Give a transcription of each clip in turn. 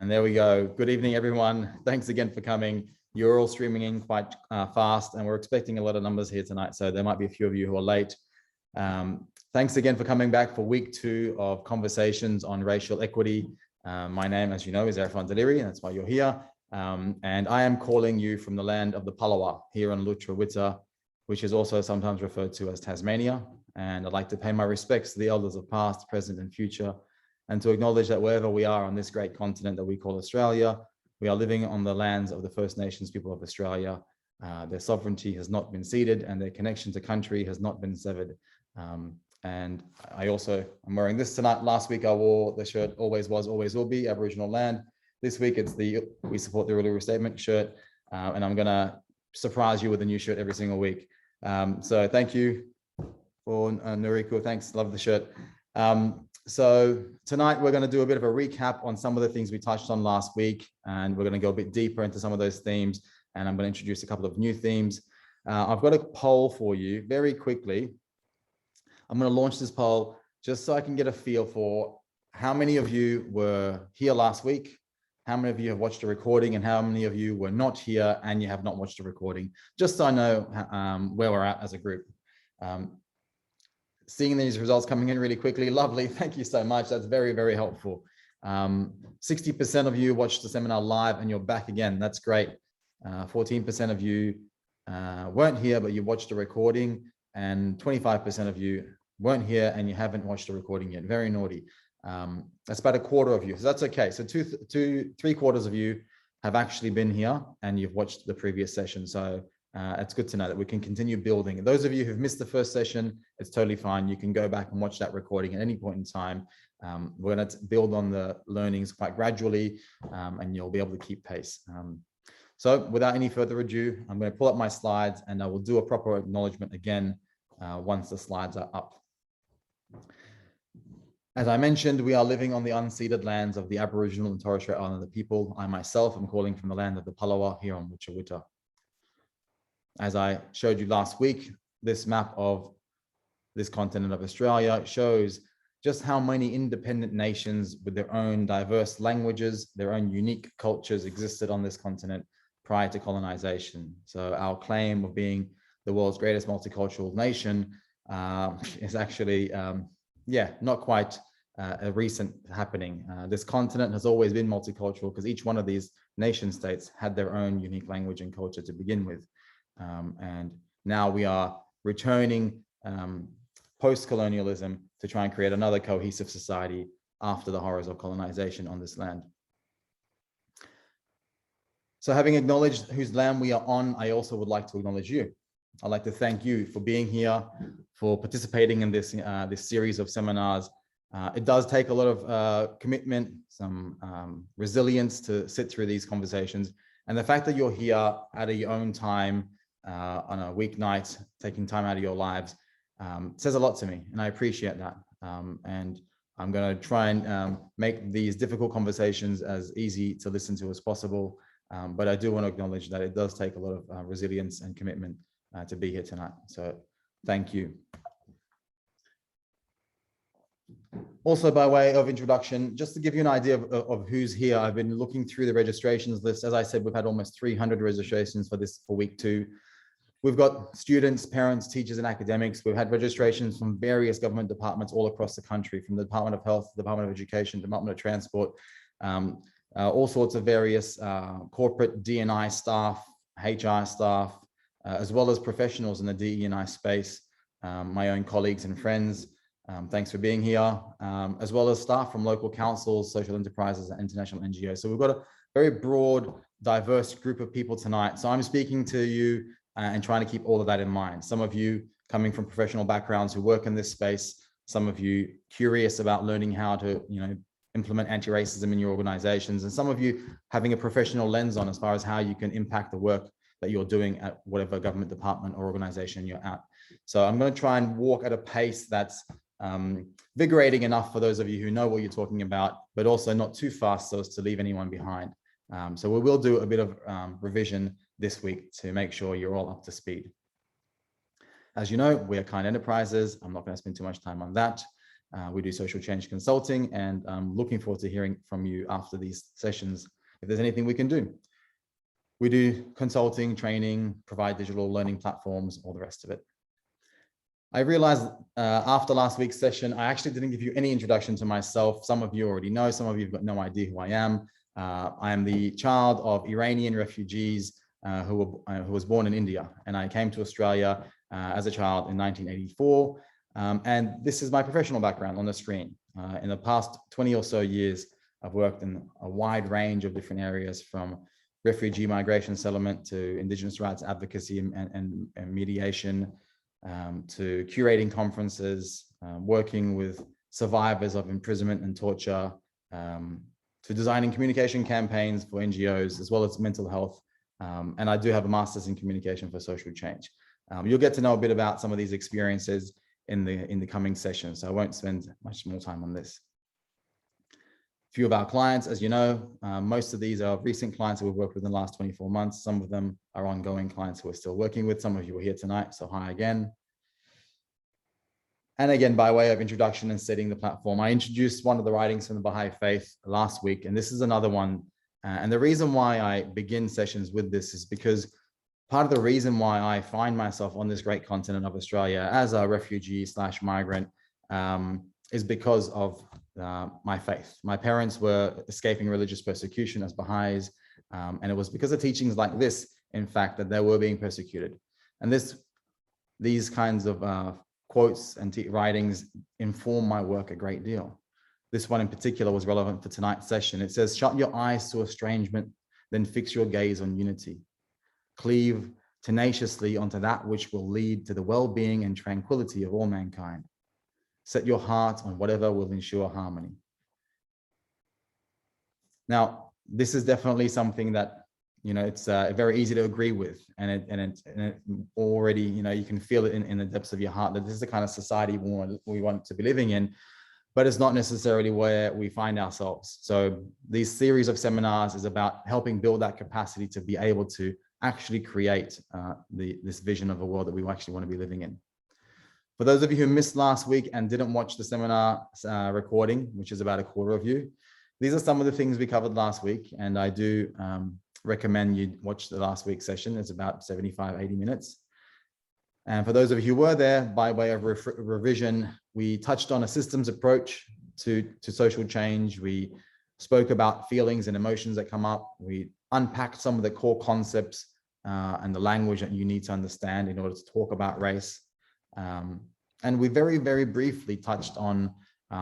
And there we go. Good evening, everyone. Thanks again for coming. You're all streaming in quite fast, and we're expecting a lot of numbers here tonight, so there might be a few of you who are late. Thanks again for coming back for week 2 of conversations on racial equity. My name, as you know, is Erfan Daliri, and that's why you're here. And I am calling you from the land of the Palawa here on Lutruwita, which is also sometimes referred to as Tasmania. And I'd like to pay my respects to the elders of past, present, and future, and to acknowledge that wherever we are on this great continent that we call Australia, we are living on the lands of the First Nations people of Australia. Their sovereignty has not been ceded, and their connection to country has not been severed. And I'm wearing this tonight. Last week I wore the shirt "Always Was, Always Will Be, Aboriginal Land." This week it's the "We Support the Uluru Statement" shirt, and I'm gonna surprise you with a new shirt every single week. So thank you for Nuriku. Thanks, love the shirt. So tonight we're going to do a bit of a recap on some of the things we touched on last week, and we're going to go a bit deeper into some of those themes, and I'm going to introduce a couple of new themes. I've got a poll for you very quickly. I'm going to launch this poll just so I can get a feel for how many of you were here last week, how many of you have watched a recording, and how many of you were not here and you have not watched a recording, just so I know where we're at as a group. Seeing these results coming in really quickly, lovely. Thank you so much. That's very, very helpful. 60% of you watched the seminar live and you're back again. That's great. 14% of you weren't here, but you watched the recording, and 25% of you weren't here and you haven't watched the recording yet. Very naughty. That's about a quarter of you, so that's okay. So three quarters of you have actually been here and you've watched the previous session. So it's good to know that we can continue building. And those of you who've missed the first session, it's totally fine. You can go back and watch that recording at any point in time. We're going to build on the learnings quite gradually, and you'll be able to keep pace. So without any further ado, I'm going to pull up my slides and I will do a proper acknowledgement again once the slides are up. As I mentioned, we are living on the unceded lands of the Aboriginal and Torres Strait Islander people. I myself am calling from the land of the Palawa here on Lutruwita. As I showed you last week, this map of this continent of Australia shows just how many independent nations with their own diverse languages, their own unique cultures existed on this continent prior to colonization. So our claim of being the world's greatest multicultural nation is actually, not quite a recent happening. This continent has always been multicultural because each one of these nation states had their own unique language and culture to begin with. And now we are returning post-colonialism to try and create another cohesive society after the horrors of colonization on this land. So having acknowledged whose land we are on, I also would like to acknowledge you. I'd like to thank you for being here, for participating in this, this series of seminars. It does take a lot of commitment, some resilience to sit through these conversations. And the fact that you're here out of your own time, on a weeknight, taking time out of your lives, says a lot to me, and I appreciate that. And I'm going to try and make these difficult conversations as easy to listen to as possible. But I do want to acknowledge that it does take a lot of resilience and commitment to be here tonight. So thank you. Also, by way of introduction, just to give you an idea of who's here, I've been looking through the registrations list. As I said, we've had almost 300 registrations for week 2. We've got students, parents, teachers, and academics. We've had registrations from various government departments all across the country, from the Department of Health, Department of Education, Department of Transport, all sorts of various corporate D&I staff, HR staff, as well as professionals in the DE&I space, my own colleagues and friends. Thanks for being here, as well as staff from local councils, social enterprises, and international NGOs. So we've got a very broad, diverse group of people tonight. So I'm speaking to you and trying to keep all of that in mind. Some of you coming from professional backgrounds who work in this space, some of you curious about learning how to, implement anti-racism in your organizations, and some of you having a professional lens on as far as how you can impact the work that you're doing at whatever government department or organization you're at. So I'm going to try and walk at a pace that's invigorating enough for those of you who know what you're talking about, but also not too fast so as to leave anyone behind. So we will do a bit of revision this week to make sure you're all up to speed. As you know, we are Kind Enterprises. I'm not going to spend too much time on that. We do social change consulting, and I'm looking forward to hearing from you after these sessions if there's anything we can do. We do consulting, training, provide digital learning platforms, all the rest of it. I realized after last week's session, I actually didn't give you any introduction to myself. Some of you already know, some of you have got no idea who I am. I am the child of Iranian refugees who was born in India, and I came to Australia as a child in 1984. And this is my professional background on the screen. In the past 20 or so years, I've worked in a wide range of different areas, from refugee migration settlement to Indigenous rights advocacy and mediation, to curating conferences, working with survivors of imprisonment and torture, to designing communication campaigns for NGOs, as well as mental health. And I do have a master's in communication for social change. You'll get to know a bit about some of these experiences in the coming sessions, so I won't spend much more time on this. A few of our clients, as you know, most of these are recent clients that we've worked with in the last 24 months. Some of them are ongoing clients who we're still working with. Some of you are here tonight, so hi again. And again, by way of introduction and setting the platform, I introduced one of the writings from the Baha'i Faith last week, and this is another one. And the reason why I begin sessions with this is because part of the reason why I find myself on this great continent of Australia as a refugee / migrant is because of my faith. My parents were escaping religious persecution as Baha'is, and it was because of teachings like this, in fact, that they were being persecuted. And these kinds of quotes and writings inform my work a great deal. This one in particular was relevant for tonight's session. It says, "Shut your eyes to estrangement, then fix your gaze on unity. Cleave tenaciously onto that which will lead to the well-being and tranquility of all mankind. Set your heart on whatever will ensure harmony." Now, this is definitely something that, it's very easy to agree with, and it already, you can feel it in the depths of your heart that this is the kind of society we want to be living in, but it's not necessarily where we find ourselves. So these series of seminars is about helping build that capacity to be able to actually create this vision of a world that we actually want to be living in. For those of you who missed last week and didn't watch the seminar recording, which is about a quarter of you, these are some of the things we covered last week, and I do recommend you watch the last week's session. It's about 75, 80 minutes. And for those of you who were there, by way of revision, we touched on a systems approach to social change. We spoke about feelings and emotions that come up. We unpacked some of the core concepts and the language that you need to understand in order to talk about race. And we very, very briefly touched on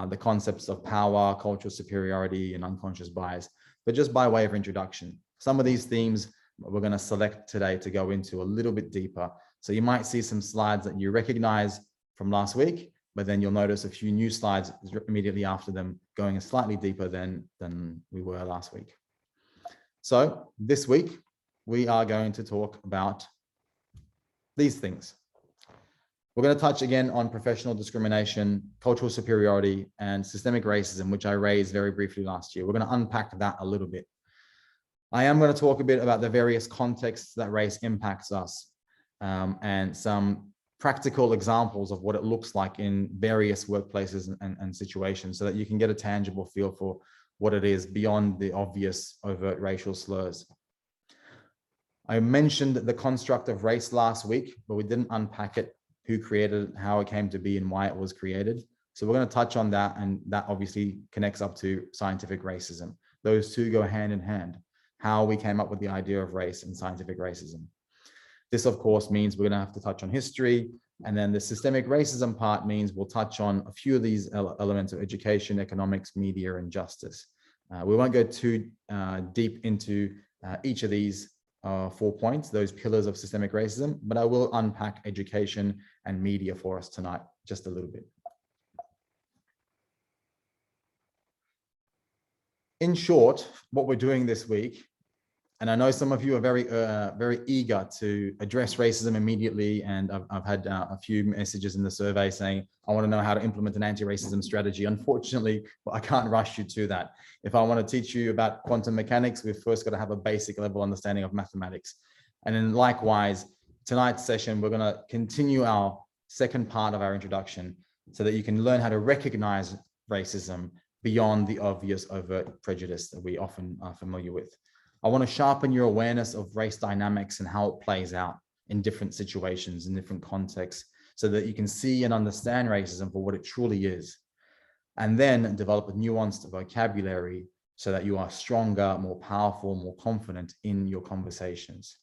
the concepts of power, cultural superiority, and unconscious bias, but just by way of introduction. Some of these themes we're going to select today to go into a little bit deeper. So you might see some slides that you recognize from last week, but then you'll notice a few new slides immediately after them going slightly deeper than we were last week. So this week, we are going to talk about these things. We're going to touch again on professional discrimination, cultural superiority, and systemic racism, which I raised very briefly last year. We're going to unpack that a little bit. I am going to talk a bit about the various contexts that race impacts us, and some practical examples of what it looks like in various workplaces and situations, so that you can get a tangible feel for what it is beyond the obvious overt racial slurs. I mentioned the construct of race last week, but we didn't unpack it, who created it, how it came to be, and why it was created. So we're going to touch on that, and that obviously connects up to scientific racism. Those two go hand in hand, how we came up with the idea of race and scientific racism. This, of course, means we're going to have to touch on history, and then the systemic racism part means we'll touch on a few of these elements of education, economics, media, and justice. We won't go too deep into each of these 4 points, those pillars of systemic racism, but I will unpack education and media for us tonight, just a little bit. In short, what we're doing this week, and I know some of you are very eager to address racism immediately, and I've had a few messages in the survey saying, I want to know how to implement an anti-racism strategy. Unfortunately, I can't rush you to that. If I want to teach you about quantum mechanics, we've first got to have a basic level understanding of mathematics. And then likewise, tonight's session, we're going to continue our second part of our introduction, so that you can learn how to recognize racism beyond the obvious overt prejudice that we often are familiar with. I want to sharpen your awareness of race dynamics and how it plays out in different situations, in different contexts, so that you can see and understand racism for what it truly is. And then develop a nuanced vocabulary so that you are stronger, more powerful, more confident in your conversations.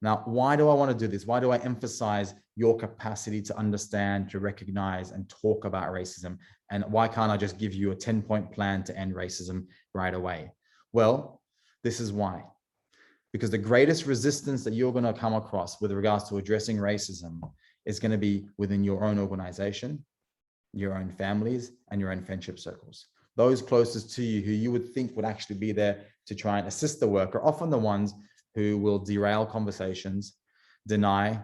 Now, why do I want to do this? Why do I emphasize your capacity to understand, to recognize, and talk about racism? And why can't I just give you a 10-point plan to end racism right away? Well, this is why. Because the greatest resistance that you're going to come across with regards to addressing racism is going to be within your own organization, your own families, and your own friendship circles. Those closest to you who you would think would actually be there to try and assist the work are often the ones who will derail conversations, deny,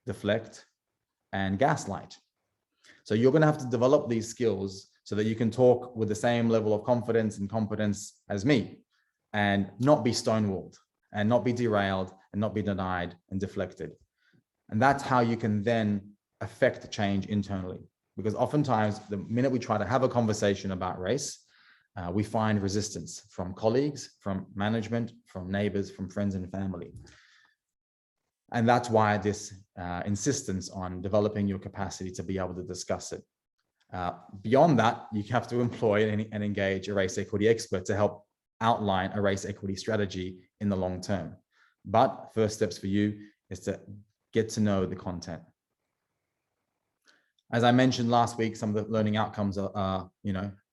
deflect, and gaslight. So you're going to have to develop these skills so that you can talk with the same level of confidence and competence as me, and not be stonewalled, and not be derailed, and not be denied and deflected. And that's how you can then affect change internally. Because oftentimes, the minute we try to have a conversation about race, we find resistance from colleagues, from management, from neighbors, from friends and family. And that's why this insistence on developing your capacity to be able to discuss it. Beyond that, you have to employ and engage a race equity expert to help outline a race equity strategy in the long term. But first steps for you is to get to know the content. As I mentioned last week, some of the learning outcomes are,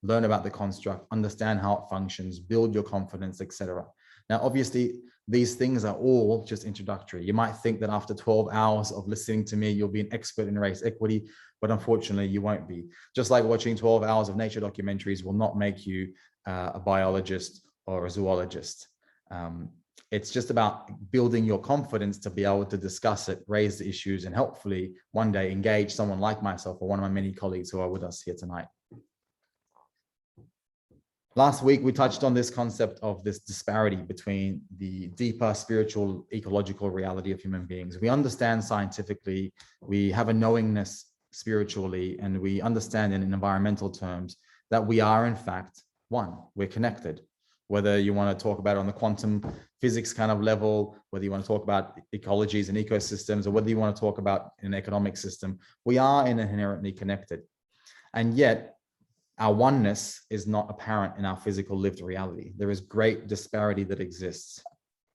learn about the construct, understand how it functions, build your confidence, etc. Now, obviously, these things are all just introductory. You might think that after 12 hours of listening to me, you'll be an expert in race equity, but unfortunately, you won't be. Just like watching 12 hours of nature documentaries will not make you a biologist or a zoologist. It's just about building your confidence to be able to discuss it, raise the issues, and hopefully one day engage someone like myself or one of my many colleagues who are with us here tonight. Last week, we touched on this concept of this disparity between the deeper spiritual, ecological reality of human beings. We understand scientifically, we have a knowingness spiritually, and we understand in environmental terms that we are in fact one, we're connected. Whether you want to talk about it on the quantum physics kind of level, whether you want to talk about ecologies and ecosystems, or whether you want to talk about an economic system, we are inherently connected. And yet, our oneness is not apparent in our physical lived reality. There is great disparity that exists.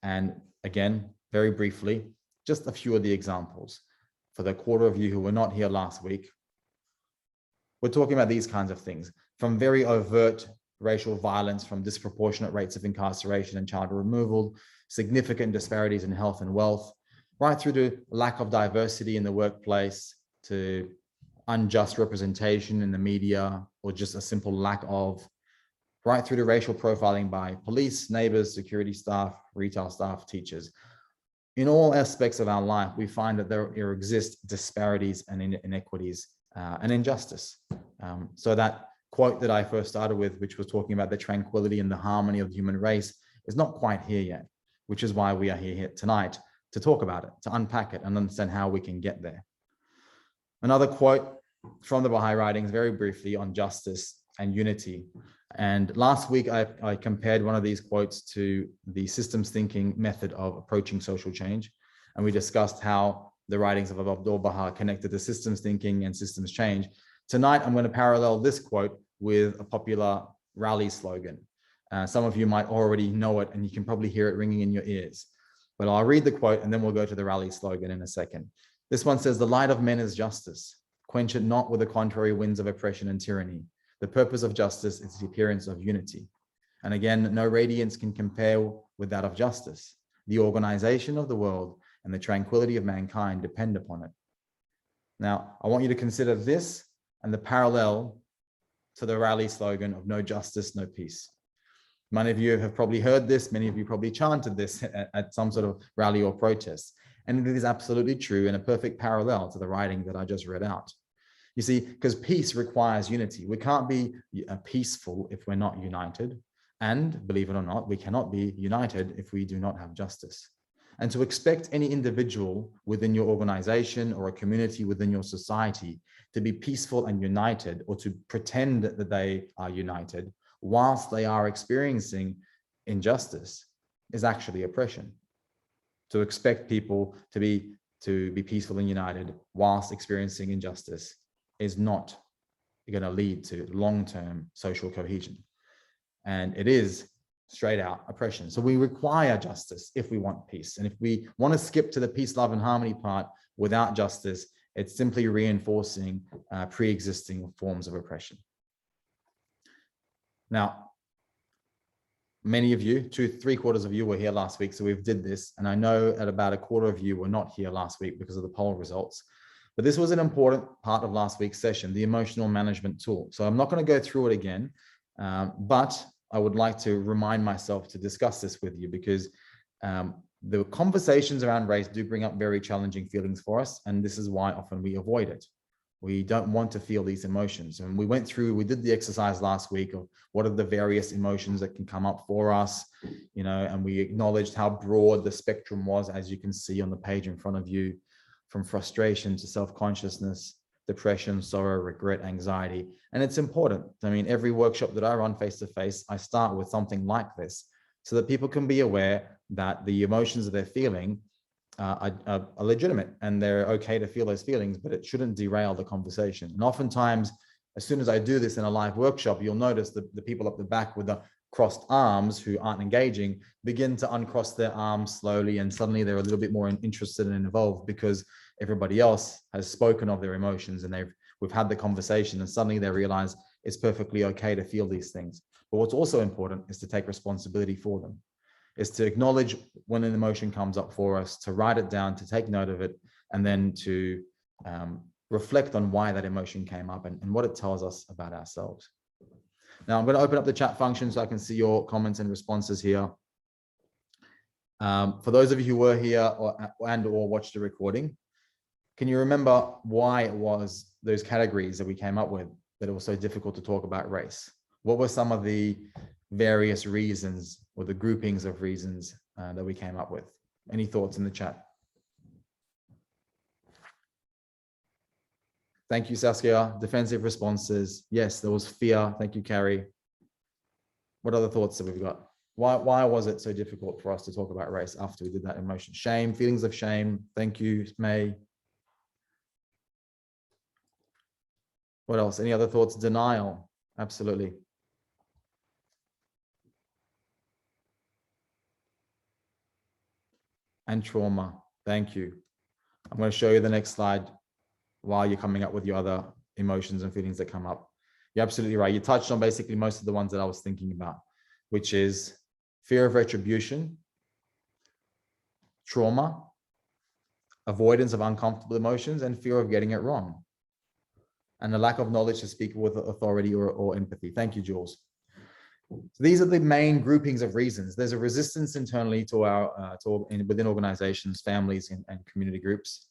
And again, very briefly, just a few of the examples. For the quarter of you who were not here last week, we're talking about these kinds of things, from very overt racial violence, from disproportionate rates of incarceration and child removal, significant disparities in health and wealth, right through to lack of diversity in the workplace, to unjust representation in the media, or just a simple lack of, right through to racial profiling by police, neighbors, security staff, retail staff, teachers. In all aspects of our life, we find that there exist disparities and inequities and injustice. So that quote that I first started with, which was talking about the tranquility and the harmony of the human race, is not quite here yet, which is why we are here tonight to talk about it, to unpack it and understand how we can get there. Another quote from the Baha'i writings, very briefly, on justice and unity. And last week, I compared one of these quotes to the systems thinking method of approaching social change. And we discussed how the writings of Abdul-Baha connected to systems thinking and systems change. Tonight, I'm going to parallel this quote with a popular rally slogan. Some of you might already know it, and you can probably hear it ringing in your ears. But I'll read the quote, and then we'll go to the rally slogan in a second. This one says, "The light of men is justice. Quench it not with the contrary winds of oppression and tyranny. The purpose of justice is the appearance of unity. And again, no radiance can compare with that of justice. The organization of the world and the tranquility of mankind depend upon it." Now, I want you to consider this and the parallel to the rally slogan of "No justice, no peace." Many of you have probably heard this. Many of you probably chanted this at some sort of rally or protest. And it is absolutely true and a perfect parallel to the writing that I just read out. You see, because peace requires unity. We can't be peaceful if we're not united. And believe it or not, we cannot be united if we do not have justice. And to expect any individual within your organization or a community within your society to be peaceful and united, or to pretend that they are united whilst they are experiencing injustice, is actually oppression. To expect people to be peaceful and united whilst experiencing injustice is not going to lead to long-term social cohesion. And it is straight out oppression. So we require justice if we want peace. And if we want to skip to the peace, love, and harmony part without justice, it's simply reinforcing pre-existing forms of oppression. Now, many of you, 3/4 of you were here last week, so we've did this. And I know that about 1/4 of you were not here last week because of the poll results. But this was an important part of last week's session, the emotional management tool. So I'm not going to go through it again, but I would like to remind myself to discuss this with you, because the conversations around race do bring up very challenging feelings for us. And this is why often we avoid it. We don't want to feel these emotions. And we did the exercise last week of what are the various emotions that can come up for us, and we acknowledged how broad the spectrum was, as you can see on the page in front of you, from frustration to self-consciousness, depression, sorrow, regret, anxiety. And it's important. I mean, every workshop that I run face-to-face, I start with something like this so that people can be aware that the emotions that they're feeling are legitimate and they're okay to feel those feelings, but it shouldn't derail the conversation. And oftentimes, as soon as I do this in a live workshop, you'll notice that the people up the back with the crossed arms who aren't engaging begin to uncross their arms slowly, and suddenly they're a little bit more interested and involved because everybody else has spoken of their emotions and we've had the conversation, and suddenly they realize it's perfectly okay to feel these things. But what's also important is to take responsibility for them, is to acknowledge when an emotion comes up for us, to write it down, to take note of it, and then to reflect on why that emotion came up and what it tells us about ourselves. Now I'm going to open up the chat function so I can see your comments and responses here. For those of you who were here or watched the recording, can you remember why it was those categories that we came up with that it was so difficult to talk about race? What were some of the various reasons or the groupings of reasons that we came up with? Any thoughts in the chat? Thank you, Saskia. Defensive responses. Yes, there was fear. Thank you, Carrie. What other thoughts have we got? Why was it so difficult for us to talk about race after we did that emotion? Shame, feelings of shame. Thank you, May. What else? Any other thoughts? Denial. Absolutely. And trauma. Thank you. I'm going to show you the next slide while you're coming up with your other emotions and feelings that come up. You're absolutely right. You touched on basically most of the ones that I was thinking about, which is fear of retribution, trauma, avoidance of uncomfortable emotions, and fear of getting it wrong, and the lack of knowledge to speak with authority or empathy. Thank you, Jules. So these are the main groupings of reasons. There's a resistance internally to within organizations, families, and community groups.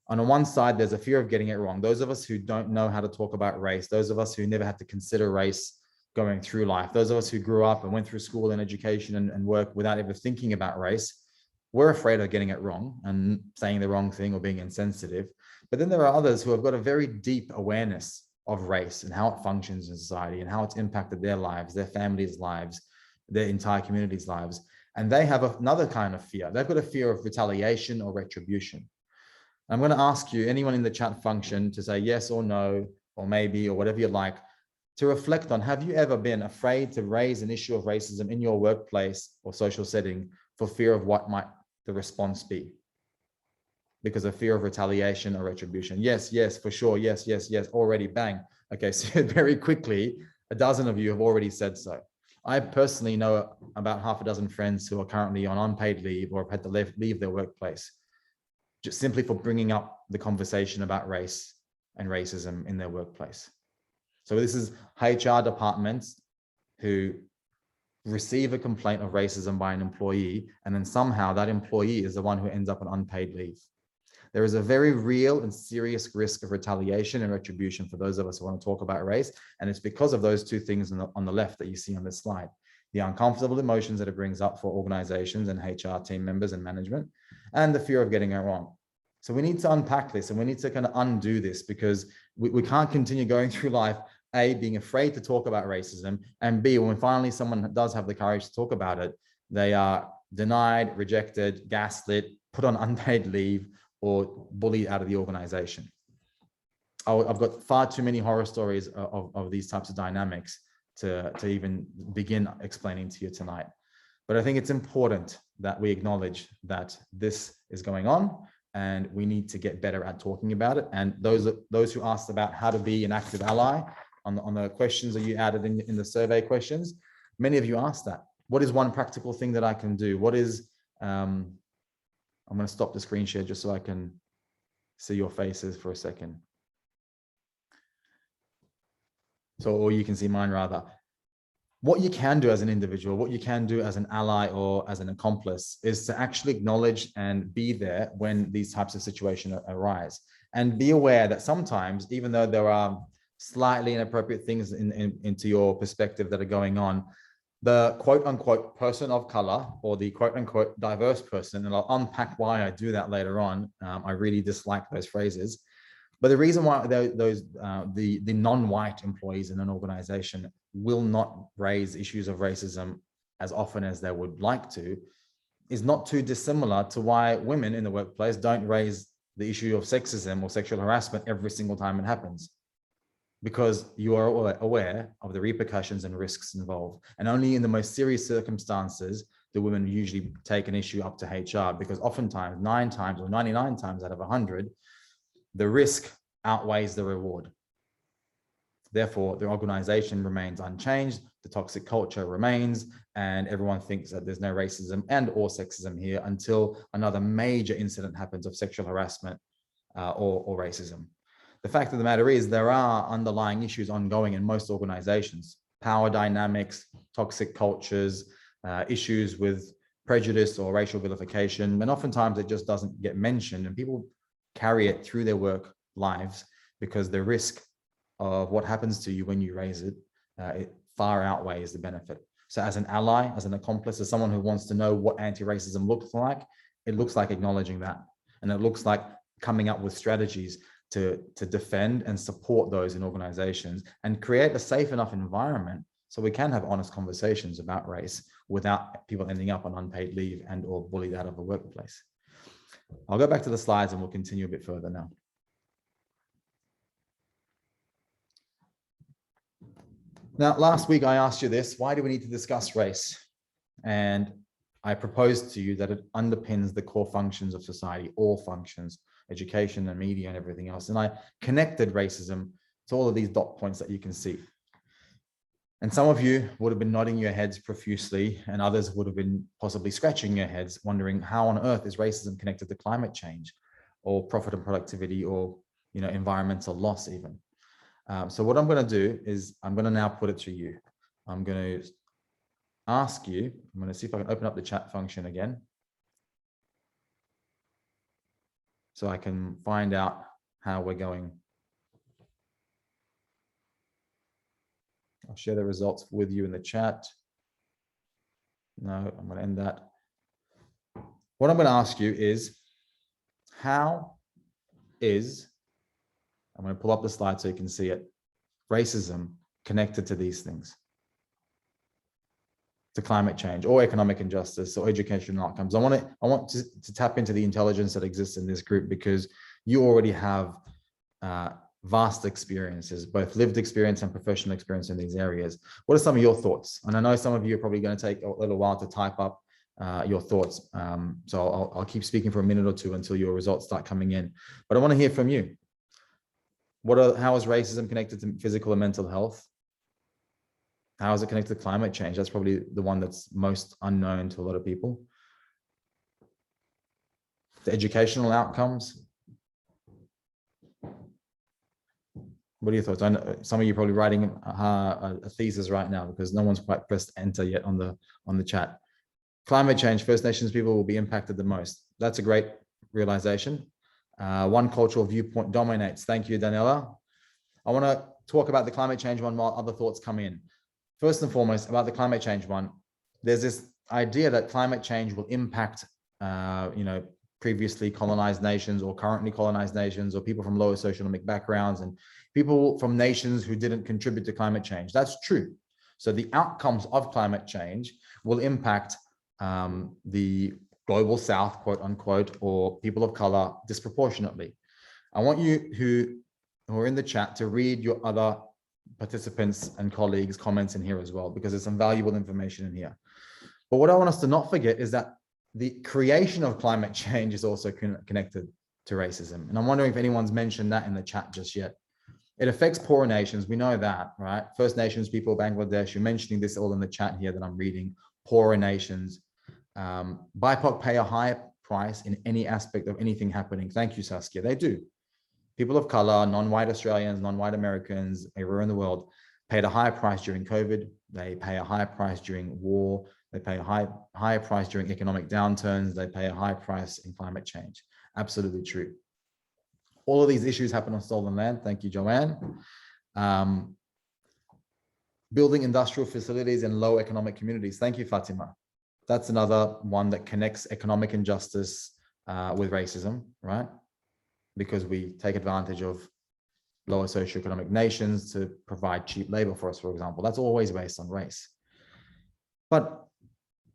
On the one side, there's a fear of getting it wrong. Those of us who don't know how to talk about race, those of us who never had to consider race going through life, those of us who grew up and went through school and education and work without ever thinking about race, we're afraid of getting it wrong and saying the wrong thing or being insensitive. But then there are others who have got a very deep awareness of race and how it functions in society and how it's impacted their lives, their families' lives, their entire community's lives. And they have another kind of fear. They've got a fear of retaliation or retribution. I'm going to ask you, anyone in the chat function, to say yes or no, or maybe, or whatever you like, to reflect on, have you ever been afraid to raise an issue of racism in your workplace or social setting for fear of what might the response be? Because of fear of retaliation or retribution? Yes, yes, for sure. Yes, yes, yes. Already, bang. Okay, so very quickly, a dozen of you have already said so. I personally know about half a dozen friends who are currently on unpaid leave or have had to leave their workplace just simply for bringing up the conversation about race and racism in their workplace. So this is HR departments who receive a complaint of racism by an employee, and then somehow that employee is the one who ends up on unpaid leave. There is a very real and serious risk of retaliation and retribution for those of us who want to talk about race. And it's because of those two things on the left that you see on this slide. the uncomfortable emotions that it brings up for organizations and HR team members and management, and the fear of getting it wrong. So we need to unpack this, and we need to kind of undo this, because we can't continue going through life, A, being afraid to talk about racism, and B, when finally someone does have the courage to talk about it, they are denied, rejected, gaslit, put on unpaid leave, or bullied out of the organization. I've got far too many horror stories of these types of dynamics to even begin explaining to you tonight. But I think it's important that we acknowledge that this is going on, and we need to get better at talking about it. And those who asked about how to be an active ally on the questions that you added in the survey questions, many of you asked that. What is one practical thing that I can do? What is, I'm going to stop the screen share just so I can see your faces for a second. So, or you can see mine rather. What you can do as an individual, what you can do as an ally or as an accomplice, is to actually acknowledge and be there when these types of situations arise. And be aware that sometimes, even though there are slightly inappropriate things into your perspective that are going on, the quote unquote person of color, or the quote unquote diverse person, and I'll unpack why I do that later on. I really dislike those phrases. But the reason why the non-white employees in an organization will not raise issues of racism as often as they would like to is not too dissimilar to why women in the workplace don't raise the issue of sexism or sexual harassment every single time it happens, because you are aware of the repercussions and risks involved. And only in the most serious circumstances do women usually take an issue up to HR, because oftentimes 9 times or 99 times out of 100, the risk outweighs the reward. Therefore, the organization remains unchanged, the toxic culture remains, and everyone thinks that there's no racism and or sexism here until another major incident happens of sexual harassment or racism. The fact of the matter is, there are underlying issues ongoing in most organizations: power dynamics, toxic cultures, issues with prejudice or racial vilification, and oftentimes it just doesn't get mentioned, and people carry it through their work lives because the risk of what happens to you when you raise it, it far outweighs the benefit. So as an ally, as an accomplice, as someone who wants to know what anti-racism looks like, it looks like acknowledging that. And it looks like coming up with strategies to defend and support those in organizations and create a safe enough environment so we can have honest conversations about race without people ending up on unpaid leave and or bullied out of the workplace. I'll go back to the slides and we'll continue a bit further now. Now, last week I asked you this: why do we need to discuss race? And I proposed to you that it underpins the core functions of society, all functions, education and media and everything else. And I connected racism to all of these dot points that you can see. And some of you would have been nodding your heads profusely, and others would have been possibly scratching your heads, wondering how on earth is racism connected to climate change or profit and productivity or, you know, environmental loss even. So what I'm going to do is I'm going to now put it to you. I'm going to ask you, I'm going to see if I can open up the chat function again, so I can find out how we're going. I'll share the results with you in the chat. No, I'm going to end that. What I'm going to ask you is, how is, I'm going to pull up the slide so you can see it, racism connected to these things, to climate change or economic injustice or educational outcomes? I want to tap into the intelligence that exists in this group, because you already have vast experiences, both lived experience and professional experience in these areas. What are some of your thoughts? And I know some of you are probably going to take a little while to type up your thoughts. So I'll keep speaking for a minute or two until your results start coming in. But I want to hear from you. How is racism connected to physical and mental health? How is it connected to climate change? That's probably the one that's most unknown to a lot of people. The educational outcomes. What are your thoughts? I know some of you are probably writing a thesis right now because no one's quite pressed enter yet on the chat. Climate change, First Nations people will be impacted the most. That's a great realization. One cultural viewpoint dominates. Thank you, Daniela. I want to talk about the climate change one while other thoughts come in. First and foremost, about the climate change one, there's this idea that climate change will impact, previously colonized nations or currently colonized nations or people from lower socioeconomic backgrounds and people from nations who didn't contribute to climate change. That's true. So the outcomes of climate change will impact the global South, quote unquote, or people of color disproportionately. I want you who are in the chat to read your other participants and colleagues' comments in here as well, because there's some valuable information in here. But what I want us to not forget is that the creation of climate change is also connected to racism. And I'm wondering if anyone's mentioned that in the chat just yet. It affects poorer nations. We know that, right? First Nations people, Bangladesh, you're mentioning this all in the chat here that I'm reading, poorer nations. BIPOC pay a higher price in any aspect of anything happening. Thank you, Saskia. They do. People of color, non-white Australians, non-white Americans, everywhere in the world, paid a higher price during COVID. They pay a higher price during war. They pay a higher price during economic downturns. They pay a high price in climate change. Absolutely true. All of these issues happen on stolen land. Thank you, Joanne. Building industrial facilities in low economic communities. Thank you, Fatima. That's another one that connects economic injustice with racism, right? Because we take advantage of lower socioeconomic nations to provide cheap labor for us, for example. That's always based on race. But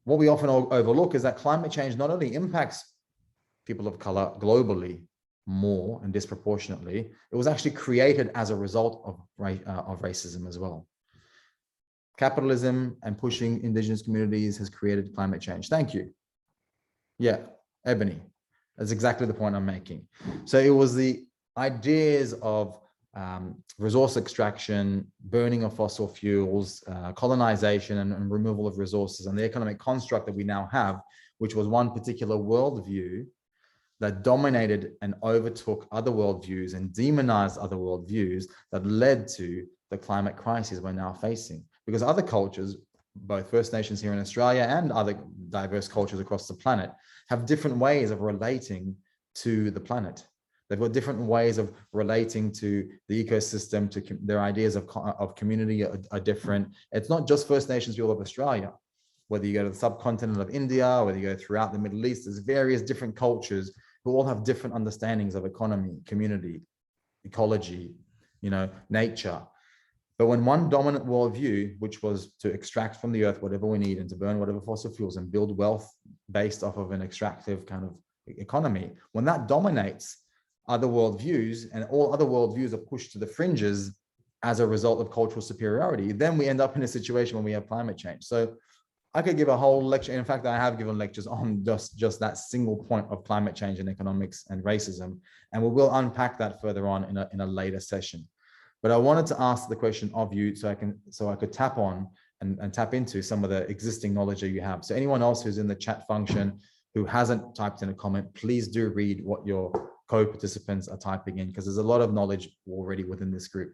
what we often overlook is that climate change not only impacts people of color globally more and disproportionately, it was actually created as a result of racism as well. Capitalism and pushing indigenous communities has created climate change. Thank you. Yeah, Ebony. That's exactly the point I'm making. So it was the ideas of resource extraction, burning of fossil fuels, colonization and removal of resources, and the economic construct that we now have, which was one particular worldview that dominated and overtook other worldviews and demonized other worldviews, that led to the climate crisis we're now facing. Because other cultures, both First Nations here in Australia and other diverse cultures across the planet, have different ways of relating to the planet. They've got different ways of relating to the ecosystem, to their ideas of community are different. It's not just First Nations people of Australia. Whether you go to the subcontinent of India, whether you go throughout the Middle East, there's various different cultures who all have different understandings of economy, community, ecology, nature. But when one dominant worldview, which was to extract from the earth whatever we need and to burn whatever fossil fuels and build wealth based off of an extractive kind of economy, when that dominates other worldviews and all other worldviews are pushed to the fringes as a result of cultural superiority, then we end up in a situation when we have climate change. So I could give a whole lecture. In fact, I have given lectures on just that single point of climate change and economics and racism, and we will unpack that further on in a later session. But I wanted to ask the question of you so I could tap on and tap into some of the existing knowledge that you have. So anyone else who's in the chat function who hasn't typed in a comment, please do read what your co-participants are typing in, because there's a lot of knowledge already within this group.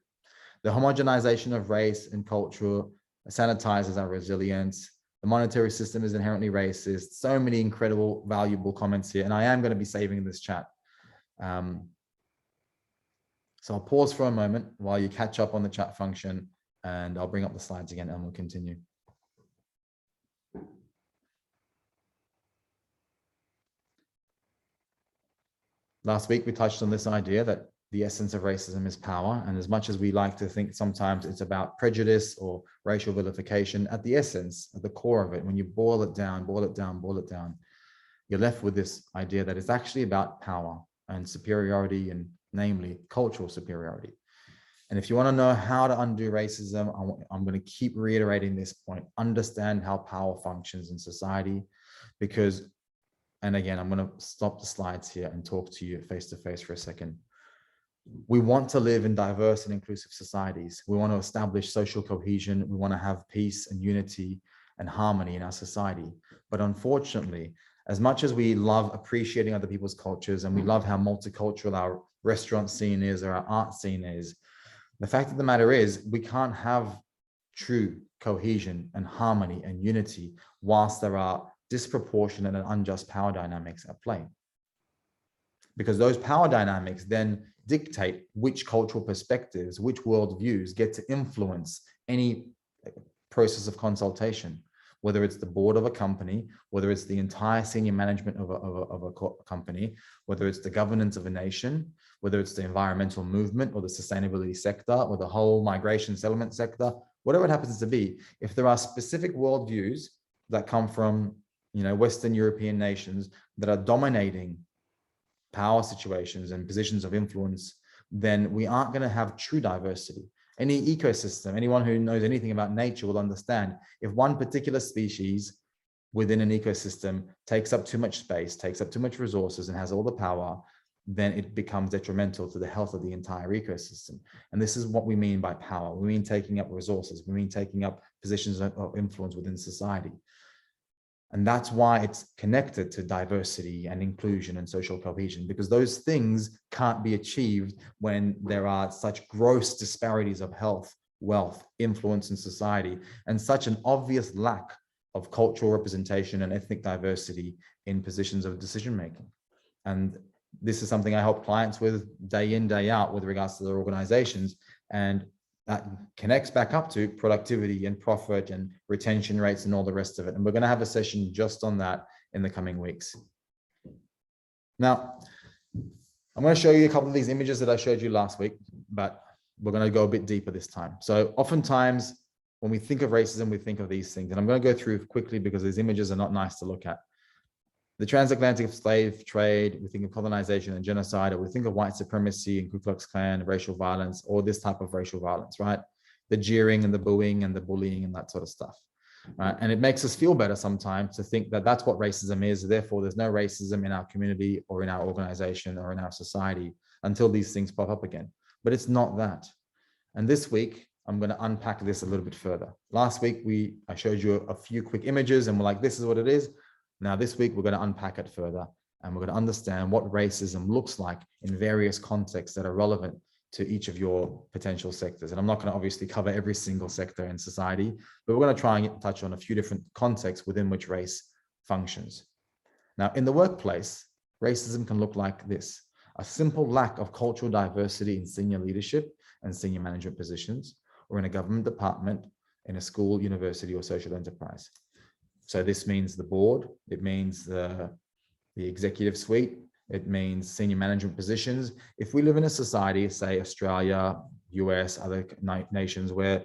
The homogenization of race and culture sanitizes our resilience. The monetary system is inherently racist. So many incredible, valuable comments here. And I am going to be saving this chat. So I'll pause for a moment while you catch up on the chat function, and I'll bring up the slides again and we'll continue. Last week, we touched on this idea that the essence of racism is power. And as much as we like to think sometimes it's about prejudice or racial vilification, at the essence, at the core of it, when you boil it down, you're left with this idea that it's actually about power and superiority, and namely cultural superiority. And if you want to know how to undo racism, I'm going to keep reiterating this point. Understand how power functions in society, because, and again, I'm going to stop the slides here and talk to you face to face for a second. We want to live in diverse and inclusive societies. We want to establish social cohesion. We want to have peace and unity and harmony in our society. But unfortunately, as much as we love appreciating other people's cultures and we love how multicultural our restaurant scene is or our art scene is, the fact of the matter is we can't have true cohesion and harmony and unity whilst there are disproportionate and unjust power dynamics at play. Because those power dynamics then dictate which cultural perspectives, which worldviews get to influence any process of consultation, whether it's the board of a company, whether it's the entire senior management of a company, whether it's the governance of a nation, whether it's the environmental movement or the sustainability sector or the whole migration settlement sector, whatever it happens to be, if there are specific worldviews that come from, Western European nations that are dominating power situations and positions of influence, then we aren't going to have true diversity. Any ecosystem, anyone who knows anything about nature will understand if one particular species within an ecosystem takes up too much space, takes up too much resources, and has all the power, then it becomes detrimental to the health of the entire ecosystem. And this is what we mean by power. We mean taking up resources. We mean taking up positions of influence within society. And that's why it's connected to diversity and inclusion and social cohesion, because those things can't be achieved when there are such gross disparities of health, wealth, influence in society, and such an obvious lack of cultural representation and ethnic diversity in positions of decision-making. And this is something I help clients with day in, day out with regards to their organizations. And that connects back up to productivity and profit and retention rates and all the rest of it. And we're going to have a session just on that in the coming weeks. Now, I'm going to show you a couple of these images that I showed you last week, but we're going to go a bit deeper this time. So oftentimes when we think of racism, we think of these things, and I'm going to go through quickly because these images are not nice to look at. The transatlantic slave trade, we think of colonization and genocide, or we think of white supremacy and Ku Klux Klan, racial violence, or this type of racial violence, right? The jeering and the booing and the bullying and that sort of stuff, right? And it makes us feel better sometimes to think that that's what racism is. Therefore, there's no racism in our community or in our organization or in our society until these things pop up again. But it's not that. And this week, I'm going to unpack this a little bit further. Last week, I showed you a few quick images and we're like, this is what it is. Now, this week, we're going to unpack it further and we're going to understand what racism looks like in various contexts that are relevant to each of your potential sectors. And I'm not going to obviously cover every single sector in society, but we're going to try and touch on a few different contexts within which race functions. Now, in the workplace, racism can look like this: a simple lack of cultural diversity in senior leadership and senior management positions, or in a government department, in a school, university, or social enterprise. So this means the board, it means the executive suite, it means senior management positions. If we live in a society, say Australia, US, other nations, where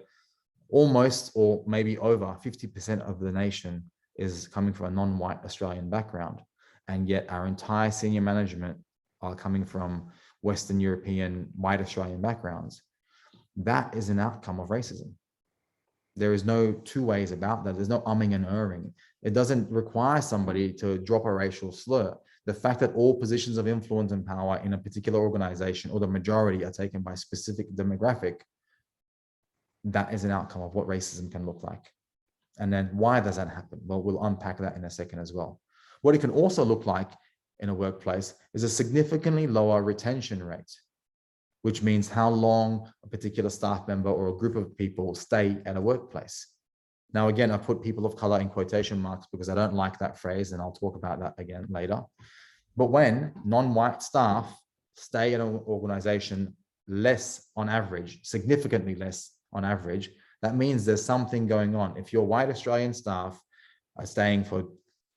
almost or maybe over 50% of the nation is coming from a non-white Australian background, and yet our entire senior management are coming from Western European, white Australian backgrounds, that is an outcome of racism. There is no two ways about that. There's no umming and erring. It doesn't require somebody to drop a racial slur. The fact that all positions of influence and power in a particular organization, or the majority, are taken by a specific demographic, that is an outcome of what racism can look like. And then why does that happen? Well, we'll unpack that in a second as well. What it can also look like in a workplace is a significantly lower retention rate, which means how long a particular staff member or a group of people stay at a workplace. Now, again, I put people of color in quotation marks because I don't like that phrase, and I'll talk about that again later. But when non-white staff stay at an organization less on average, significantly less on average, that means there's something going on. If your white Australian staff are staying for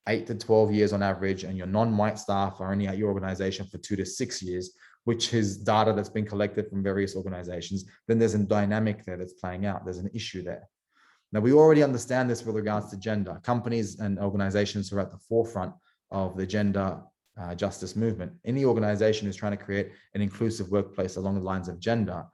8 to 12 years on average, and your non-white staff are only at your organization for 2 to 6 years, which is data that's been collected from various organizations, then there's a dynamic there that's playing out. There's an issue there. Now, we already understand this with regards to gender. Companies and organizations are at the forefront of the gender justice movement. Any organization who's trying to create an inclusive workplace along the lines of gender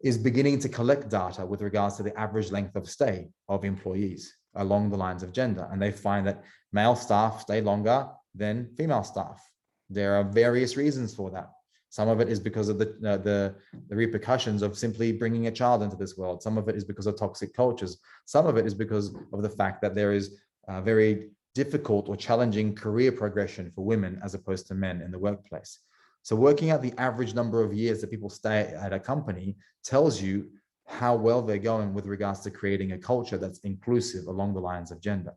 is beginning to collect data with regards to the average length of stay of employees along the lines of gender. And they find that male staff stay longer than female staff. There are various reasons for that. Some of it is because of the repercussions of simply bringing a child into this world. Some of it is because of toxic cultures. Some of it is because of the fact that there is a very difficult or challenging career progression for women as opposed to men in the workplace. So working out the average number of years that people stay at a company tells you how well they're going with regards to creating a culture that's inclusive along the lines of gender.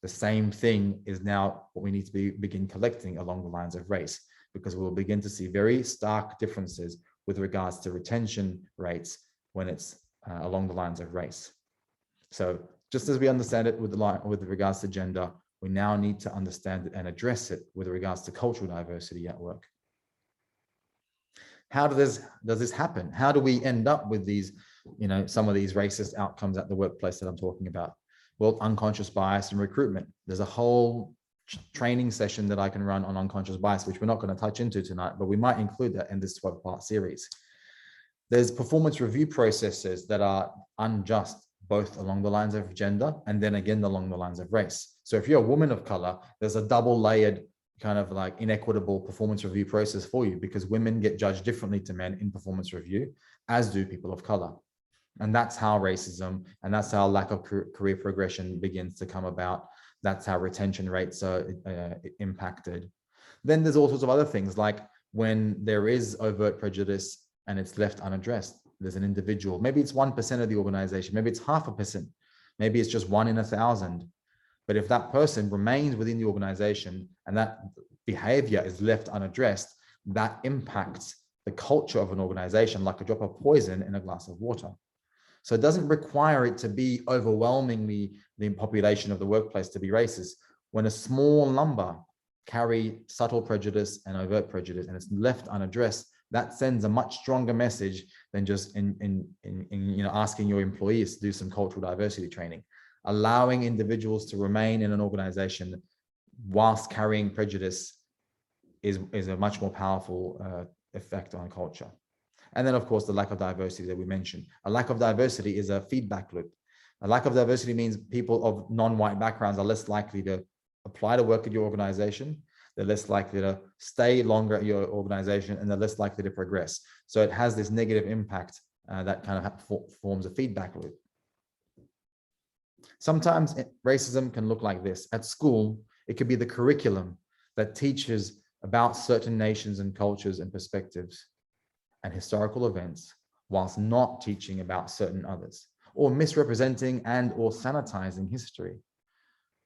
The same thing is now what we need to begin collecting along the lines of race, because we'll begin to see very stark differences with regards to retention rates when it's along the lines of race. So Just as we understand it with regards to gender, we now need to understand it and address it with regards to cultural diversity at work. How does this happen? How do we end up with these, some of these racist outcomes at the workplace that I'm talking about? Well, unconscious bias in recruitment. There's a whole training session that I can run on unconscious bias, which we're not going to touch into tonight, but we might include that in this 12-part series. There's performance review processes that are unjust, both along the lines of gender and then again along the lines of race. So if you're a woman of color, there's a double layered kind of like inequitable performance review process for you, because women get judged differently to men in performance review, as do people of color. And that's how racism and that's how lack of career progression begins to come about. That's how retention rates are impacted. Then there's all sorts of other things, like when there is overt prejudice and it's left unaddressed. There's an individual, maybe it's 1% of the organization, maybe it's 0.5%, maybe it's just 1 in 1,000. But if that person remains within the organization and that behavior is left unaddressed, that impacts the culture of an organization like a drop of poison in a glass of water. So it doesn't require it to be overwhelmingly the population of the workplace to be racist. When a small number carry subtle prejudice and overt prejudice and it's left unaddressed, that sends a much stronger message than just asking your employees to do some cultural diversity training. Allowing individuals to remain in an organization whilst carrying prejudice is a much more powerful effect on culture. And then, of course, the lack of diversity that we mentioned. A lack of diversity is a feedback loop. A lack of diversity means people of non-white backgrounds are less likely to apply to work at your organization. They're less likely to stay longer at your organization, and they're less likely to progress. So it has this negative impact that kind of forms a feedback loop. Sometimes racism can look like this. At school, it could be the curriculum that teaches about certain nations and cultures and perspectives and historical events, whilst not teaching about certain others, or misrepresenting and or sanitizing history.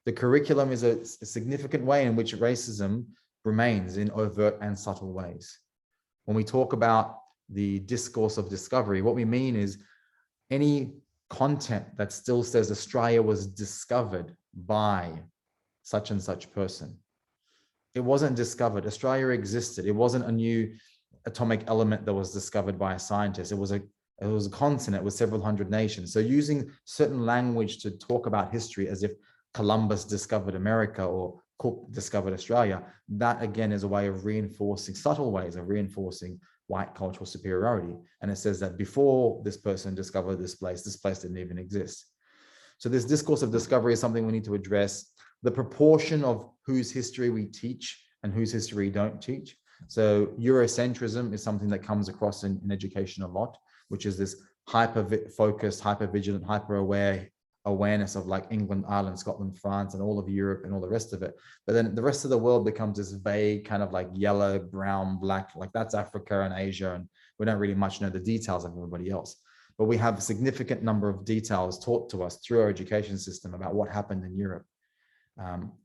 The curriculum is a significant way in which racism remains in overt and subtle ways. When we talk about the discourse of discovery, what we mean is any content that still says Australia was discovered by such and such person. It wasn't discovered. Australia existed. It wasn't a new atomic element that was discovered by a scientist. It was a continent with several hundred nations. So using certain language to talk about history as if Columbus discovered America or Cook discovered Australia, that again is a way of reinforcing, subtle ways of reinforcing white cultural superiority. And it says that before this person discovered this place didn't even exist. So this discourse of discovery is something we need to address. The proportion of whose history we teach and whose history we don't teach. So Eurocentrism is something that comes across in education a lot, which is this hyper-focused, hyper-vigilant, hyper-aware awareness of like England, Ireland, Scotland, France, and all of Europe and all the rest of it. But then the rest of the world becomes this vague kind of like yellow, brown, black, like that's Africa and Asia. And we don't really much know the details of everybody else. But we have a significant number of details taught to us through our education system about what happened in Europe.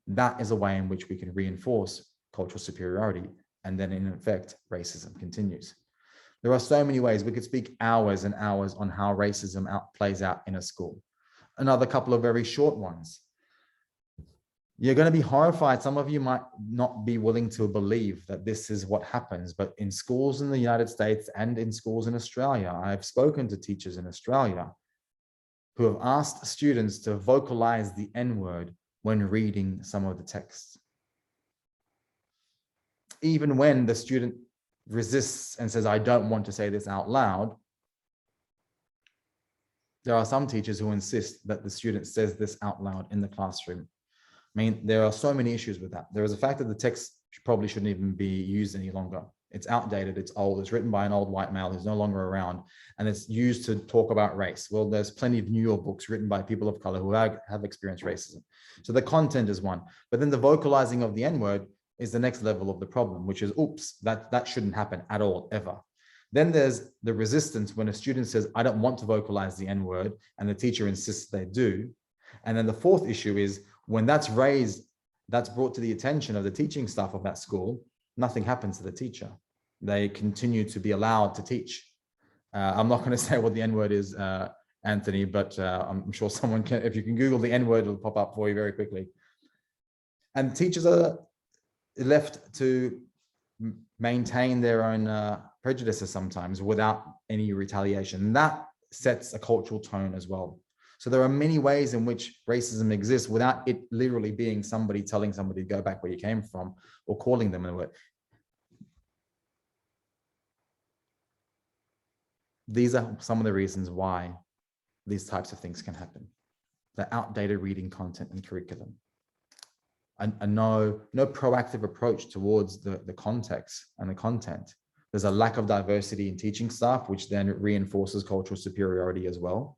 That is a way in which we can reinforce cultural superiority. And then in effect, racism continues. There are so many ways. We could speak hours and hours on how racism plays out in a school. Another couple of very short ones. You're going to be horrified. Some of you might not be willing to believe that this is what happens, but in schools in the United States and in schools in Australia, I've spoken to teachers in Australia who have asked students to vocalize the N-word when reading some of the texts. Even when the student resists and says, I don't want to say this out loud, there are some teachers who insist that the student says this out loud in the classroom. I mean, there are so many issues with that. There is the fact that the text probably shouldn't even be used any longer. It's outdated, it's old, it's written by an old white male who's no longer around, and it's used to talk about race. Well, there's plenty of New York books written by people of color who have experienced racism. So the content is one, but then the vocalizing of the N-word is the next level of the problem, which is, oops, that shouldn't happen at all, ever. Then there's the resistance when a student says, I don't want to vocalize the N-word, and the teacher insists they do. And then the fourth issue is when that's raised, that's brought to the attention of the teaching staff of that school, nothing happens to the teacher. They continue to be allowed to teach. I'm not going to say what the N-word is Anthony, but I'm sure someone can, if you can Google the N word, it'll pop up for you very quickly. And teachers are left to maintain their own prejudices sometimes without any retaliation. And that sets a cultural tone as well. So there are many ways in which racism exists without it literally being somebody telling somebody to go back where you came from or calling them a word. These are some of the reasons why these types of things can happen. The outdated reading content and curriculum. And no proactive approach towards the context and the content. There's a lack of diversity in teaching staff, which then reinforces cultural superiority as well.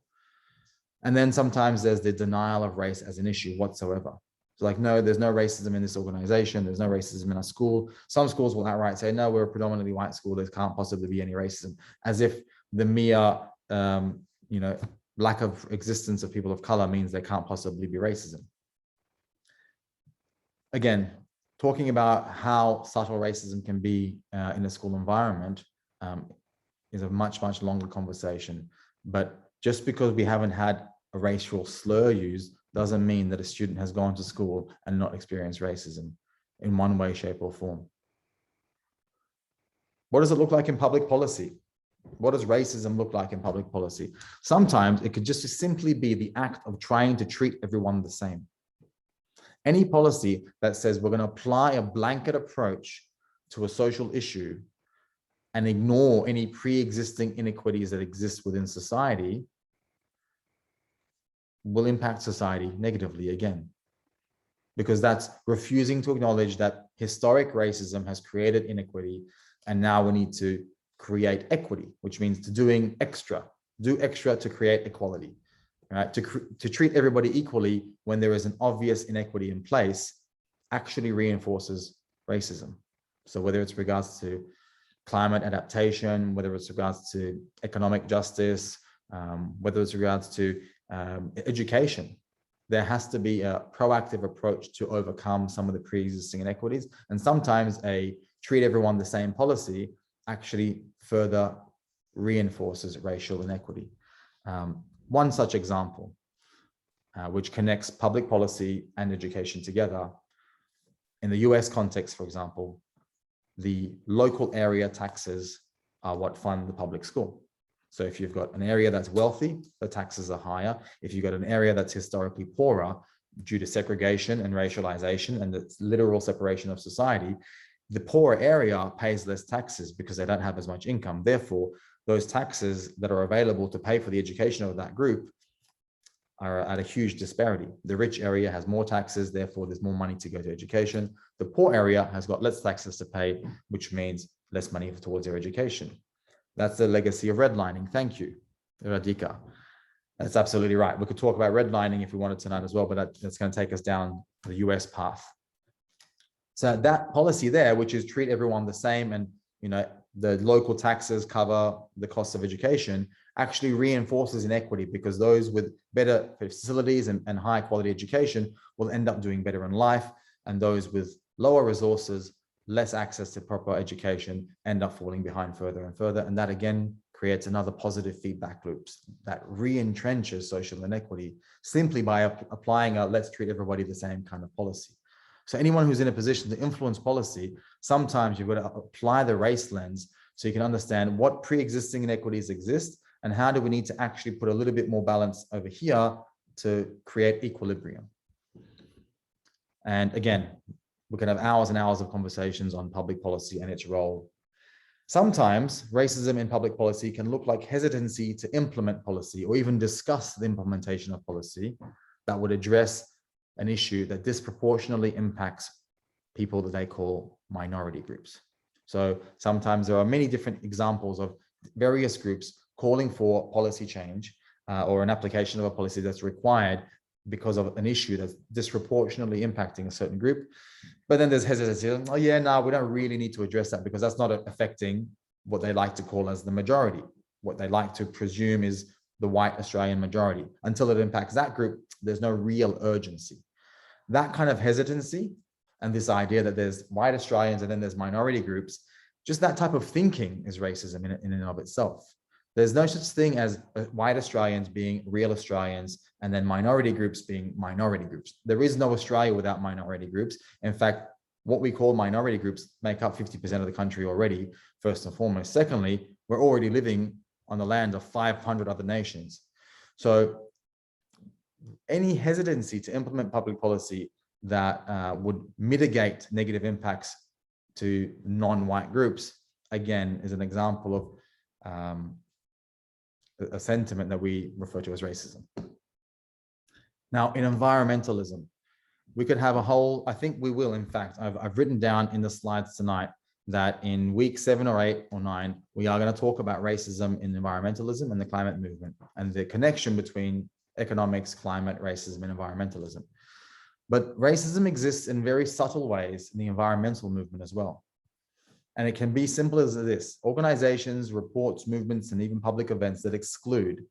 And then sometimes there's the denial of race as an issue whatsoever. So like, no, there's no racism in this organization. There's no racism in our school. Some schools will outright say, no, we're a predominantly white school. There can't possibly be any racism, as if the mere, lack of existence of people of color means there can't possibly be racism. Again, talking about how subtle racism can be in a school environment is a much, much longer conversation. But just because we haven't had a racial slur used doesn't mean that a student has gone to school and not experienced racism in one way, shape, or form. What does it look like in public policy? What does racism look like in public policy? Sometimes it could just simply be the act of trying to treat everyone the same. Any policy that says we're going to apply a blanket approach to a social issue and ignore any pre-existing inequities that exist within society will impact society negatively again, because that's refusing to acknowledge that historic racism has created inequity, and now we need to create equity, which means to do extra to create equality, right? To treat everybody equally when there is an obvious inequity in place actually reinforces racism. So whether it's regards to climate adaptation, whether it's regards to economic justice, whether it's regards to education, there has to be a proactive approach to overcome some of the pre-existing inequities. And sometimes a treat everyone the same policy actually further reinforces racial inequity. One such example, which connects public policy and education together, in the US context, for example, the local area taxes are what fund the public school. So if you've got an area that's wealthy, the taxes are higher. If you've got an area that's historically poorer due to segregation and racialization and the literal separation of society, the poorer area pays less taxes because they don't have as much income. Therefore, those taxes that are available to pay for the education of that group are at a huge disparity. The rich area has more taxes, therefore there's more money to go to education. The poor area has got less taxes to pay, which means less money towards their education. That's the legacy of redlining. Thank you, Radhika. That's absolutely right. We could talk about redlining if we wanted tonight as well, but that's going to take us down the US path. So that policy there, which is treat everyone the same and the local taxes cover the cost of education, actually reinforces inequity, because those with better facilities and high quality education will end up doing better in life, and those with lower resources, less access to proper education, end up falling behind further and further. And that again creates another positive feedback loops that re-entrenches social inequity simply by applying a let's treat everybody the same kind of policy. So anyone who's in a position to influence policy, sometimes you've got to apply the race lens so you can understand what pre-existing inequities exist and how do we need to actually put a little bit more balance over here to create equilibrium. And again, we can have hours and hours of conversations on public policy and its role. Sometimes racism in public policy can look like hesitancy to implement policy or even discuss the implementation of policy that would address an issue that disproportionately impacts people that they call minority groups. So sometimes there are many different examples of various groups calling for policy change or an application of a policy that's required because of an issue that's disproportionately impacting a certain group. But then there's hesitancy. Oh yeah, no, we don't really need to address that because that's not affecting what they like to call as the majority. What they like to presume is the white Australian majority. Until it impacts that group, there's no real urgency. That kind of hesitancy and this idea that there's white Australians and then there's minority groups, just that type of thinking is racism in and of itself. There's no such thing as white Australians being real Australians and then minority groups being minority groups. There is no Australia without minority groups. In fact, what we call minority groups make up 50% of the country already, first and foremost. Secondly, we're already living on the land of 500 other nations. So any hesitancy to implement public policy that would mitigate negative impacts to non-white groups, again, is an example of a sentiment that we refer to as racism. Now, in environmentalism, we could have a whole, I think we will, in fact, I've written down in the slides tonight that in week 7 or 8 or 9, we are going to talk about racism in environmentalism and the climate movement and the connection between economics, climate, racism, and environmentalism. But racism exists in very subtle ways in the environmental movement as well. And it can be simple as this: organizations, reports, movements, and even public events that exclude,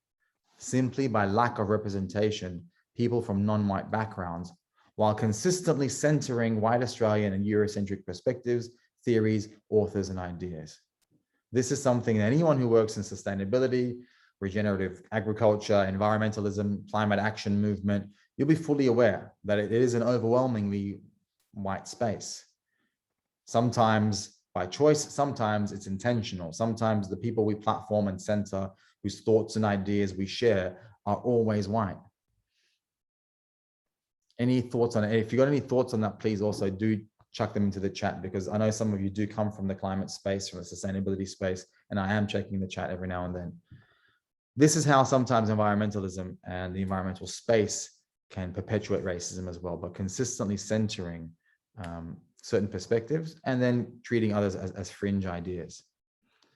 simply by lack of representation, people from non-white backgrounds, while consistently centering white Australian and Eurocentric perspectives, theories, authors, and ideas. This is something that anyone who works in sustainability, regenerative agriculture, environmentalism, climate action movement, you'll be fully aware that it is an overwhelmingly white space. Sometimes by choice, sometimes it's intentional. Sometimes the people we platform and center, whose thoughts and ideas we share, are always white. Any thoughts on it? If you got any thoughts on that, please also do chuck them into the chat, because I know some of you do come from the climate space, from the sustainability space, and I am checking the chat every now and then. This is how sometimes environmentalism and the environmental space can perpetuate racism as well, but consistently centering certain perspectives and then treating others as fringe ideas.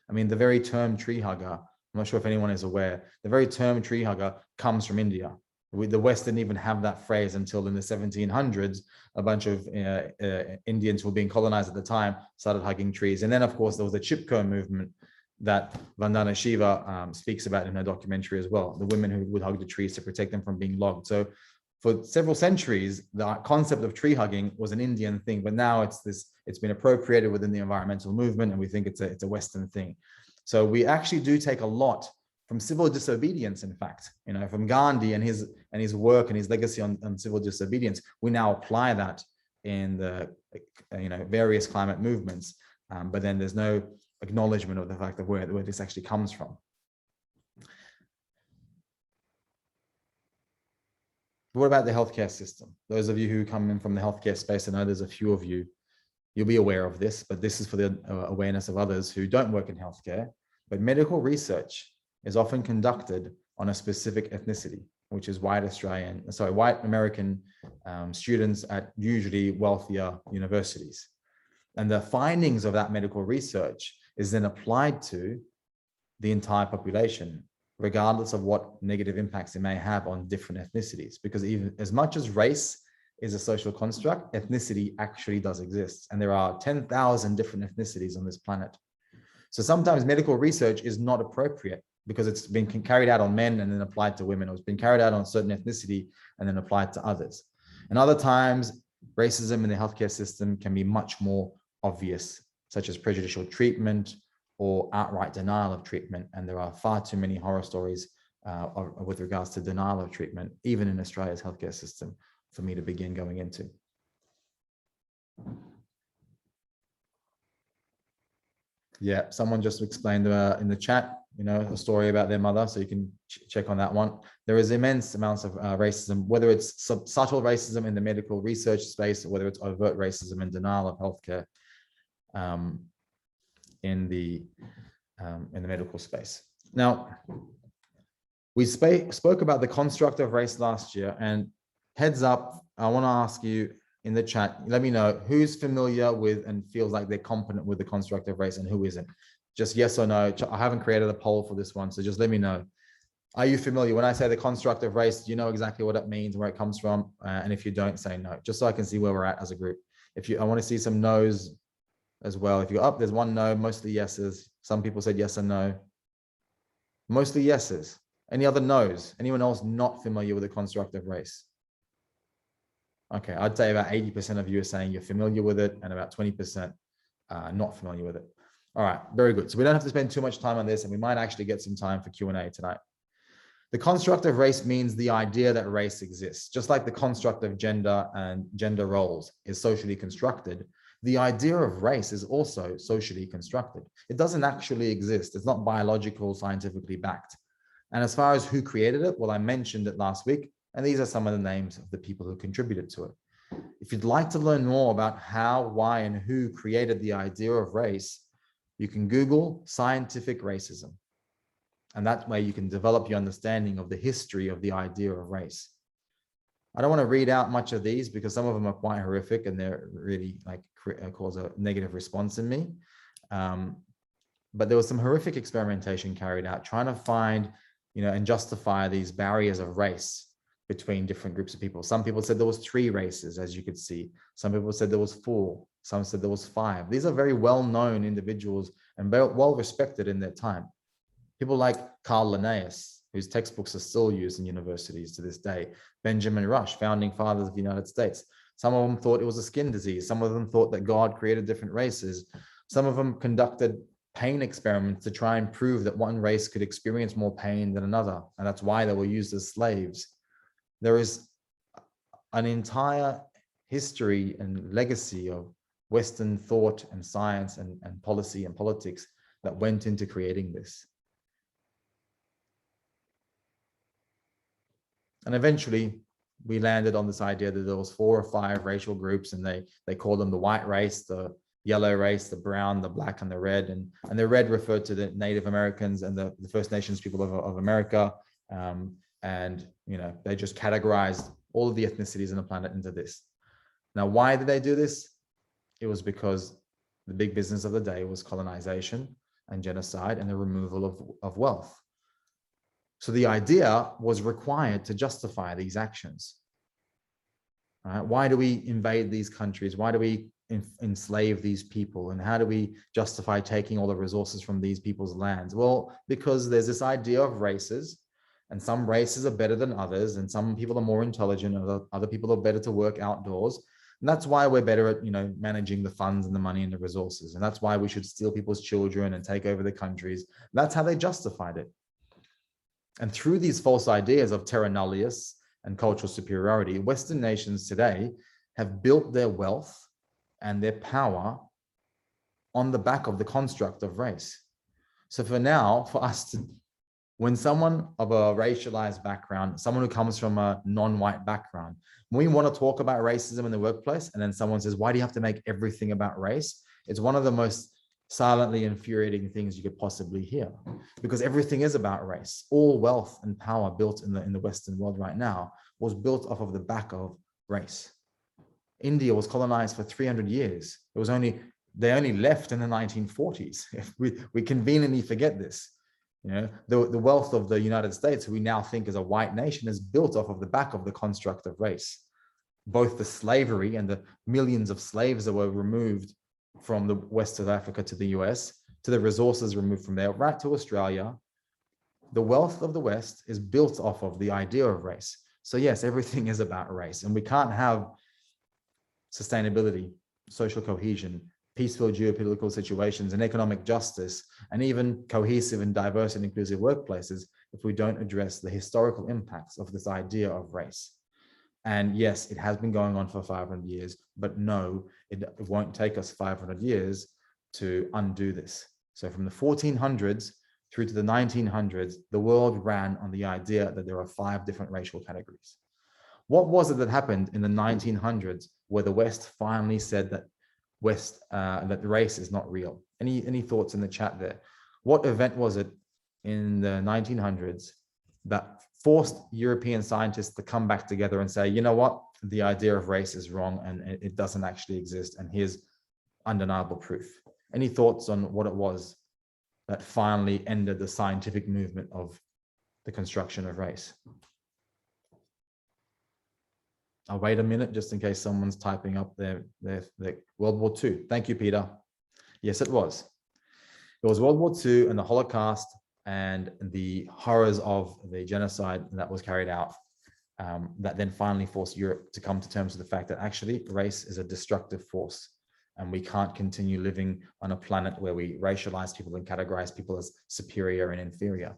I mean, the very term tree hugger, I'm not sure if anyone is aware, the very term tree hugger comes from India. The West didn't even have that phrase until in the 1700s, a bunch of Indians who were being colonized at the time started hugging trees. And then, of course, there was the Chipko movement that Vandana Shiva speaks about in her documentary as well, the women who would hug the trees to protect them from being logged. So for several centuries, the concept of tree hugging was an Indian thing, but now it's been appropriated within the environmental movement, and we think it's a Western thing. So we actually do take a lot from civil disobedience, in fact, from Gandhi and his work and his legacy on civil disobedience. We now apply that in the various climate movements, but then there's no acknowledgement of the fact of where this actually comes from. What about the healthcare system? Those of you who come in from the healthcare space, I know there's a few of you, you'll be aware of this, but this is for the awareness of others who don't work in healthcare. But medical research is often conducted on a specific ethnicity, which is white American students at usually wealthier universities. And the findings of that medical research is then applied to the entire population, regardless of what negative impacts it may have on different ethnicities. Because even as much as race is a social construct, ethnicity actually does exist. And there are 10,000 different ethnicities on this planet. So sometimes medical research is not appropriate because it's been carried out on men and then applied to women, or it's been carried out on a certain ethnicity and then applied to others. And other times, racism in the healthcare system can be much more obvious, such as prejudicial treatment or outright denial of treatment. And there are far too many horror stories with regards to denial of treatment, even in Australia's healthcare system, for me to begin going into. Yeah, someone just explained in the chat, a story about their mother, so you can check on that one. There is immense amounts of racism, whether it's subtle racism in the medical research space, or whether it's overt racism and denial of healthcare in the medical space. Now, we spoke about the construct of race last year, and heads up, I want to ask you in the chat, let me know who's familiar with and feels like they're competent with the construct of race and who isn't. Just yes or no. I haven't created a poll for this one, so just let me know. Are you familiar? When I say the construct of race, do you know exactly what it means, where it comes from? And if you don't, say no, just so I can see where we're at as a group. I want to see some no's as well. If you're up, there's one no, mostly yeses. Some people said yes and no. Mostly yeses. Any other no's? Anyone else not familiar with the construct of race? Okay, I'd say about 80% of you are saying you're familiar with it, and about 20% not familiar with it. All right, very good. So we don't have to spend too much time on this, and we might actually get some time for Q&A tonight. The construct of race means the idea that race exists. Just like the construct of gender and gender roles is socially constructed, the idea of race is also socially constructed. It doesn't actually exist. It's not biological, scientifically backed. And as far as who created it, well, I mentioned it last week, and these are some of the names of the people who contributed to it. If you'd like to learn more about how, why, and who created the idea of race, you can Google scientific racism. And that way you can develop your understanding of the history of the idea of race. I don't want to read out much of these because some of them are quite horrific and they're really like cause a negative response in me. But there was some horrific experimentation carried out trying to find, and justify these barriers of race between different groups of people. Some people said there was 3 races, as you could see. Some people said there was 4. Some said there was 5. These are very well-known individuals and well-respected in their time. People like Carl Linnaeus, whose textbooks are still used in universities to this day. Benjamin Rush, founding fathers of the United States. Some of them thought it was a skin disease. Some of them thought that God created different races. Some of them conducted pain experiments to try and prove that one race could experience more pain than another. And that's why they were used as slaves. There is an entire history and legacy of Western thought and science and policy and politics that went into creating this. And eventually we landed on this idea that there was 4 or 5 racial groups, and they called them the white race, the yellow race, the brown, the black, and the red. And the red referred to the Native Americans and the First Nations people of America. And they just categorized all of the ethnicities on the planet into this. Now, why did they do this? It was because the big business of the day was colonization and genocide and the removal of wealth. So the idea was required to justify these actions. Right? Why do we invade these countries? Why do we enslave these people? And how do we justify taking all the resources from these people's lands? Well, because there's this idea of races, and some races are better than others, and some people are more intelligent, other people are better to work outdoors. And that's why we're better at, managing the funds and the money and the resources. And that's why we should steal people's children and take over the countries. That's how they justified it. And through these false ideas of terra nullius and cultural superiority, Western nations today have built their wealth and their power on the back of the construct of race. So for us to, when someone of a racialized background, someone who comes from a non-white background, when we want to talk about racism in the workplace, and then someone says, why do you have to make everything about race? It's one of the most silently infuriating things you could possibly hear, because everything is about race. All wealth and power built in the Western world right now was built off of the back of race. India was colonized for 300 years. They only left in the 1940s. We conveniently forget this. The wealth of the United States, who we now think is a white nation, is built off of the back of the construct of race. Both the slavery and the millions of slaves that were removed from the west of Africa to the US, to the resources removed from there, right to Australia. The wealth of the West is built off of the idea of race. So yes, everything is about race, and we can't have sustainability, social cohesion, peaceful geopolitical situations, and economic justice, and even cohesive and diverse and inclusive workplaces if we don't address the historical impacts of this idea of race. And yes, it has been going on for 500 years, but no, it won't take us 500 years to undo this. So from the 1400s through to the 1900s, the world ran on the idea that there are 5 different racial categories. What was it that happened in the 1900s where the West finally said that that race is not real? Any thoughts in the chat there? What event was it in the 1900s that forced European scientists to come back together and say, you know what, the idea of race is wrong and it doesn't actually exist, and here's undeniable proof? Any thoughts on what it was that finally ended the scientific movement of the construction of race? I'll wait a minute just in case someone's typing up their World War II. Thank you, Peter. Yes, it was. It was World War II and the Holocaust and the horrors of the genocide that was carried out that then finally forced Europe to come to terms with the fact that actually race is a destructive force And we can't continue living on a planet where we racialize people and categorize people as superior and inferior.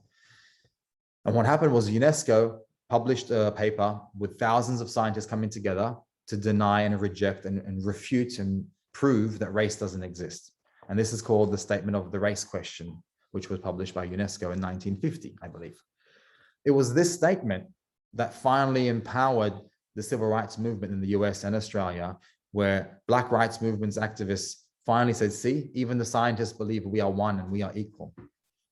And what happened was UNESCO published a paper with thousands of scientists coming together to deny and reject and refute and prove that race doesn't exist. And this is called the Statement of the Race Question, which was published by UNESCO in 1950, I believe. It was this statement that finally empowered the civil rights movement in the US and Australia, where Black rights movements activists finally said, see, even the scientists believe we are one and we are equal.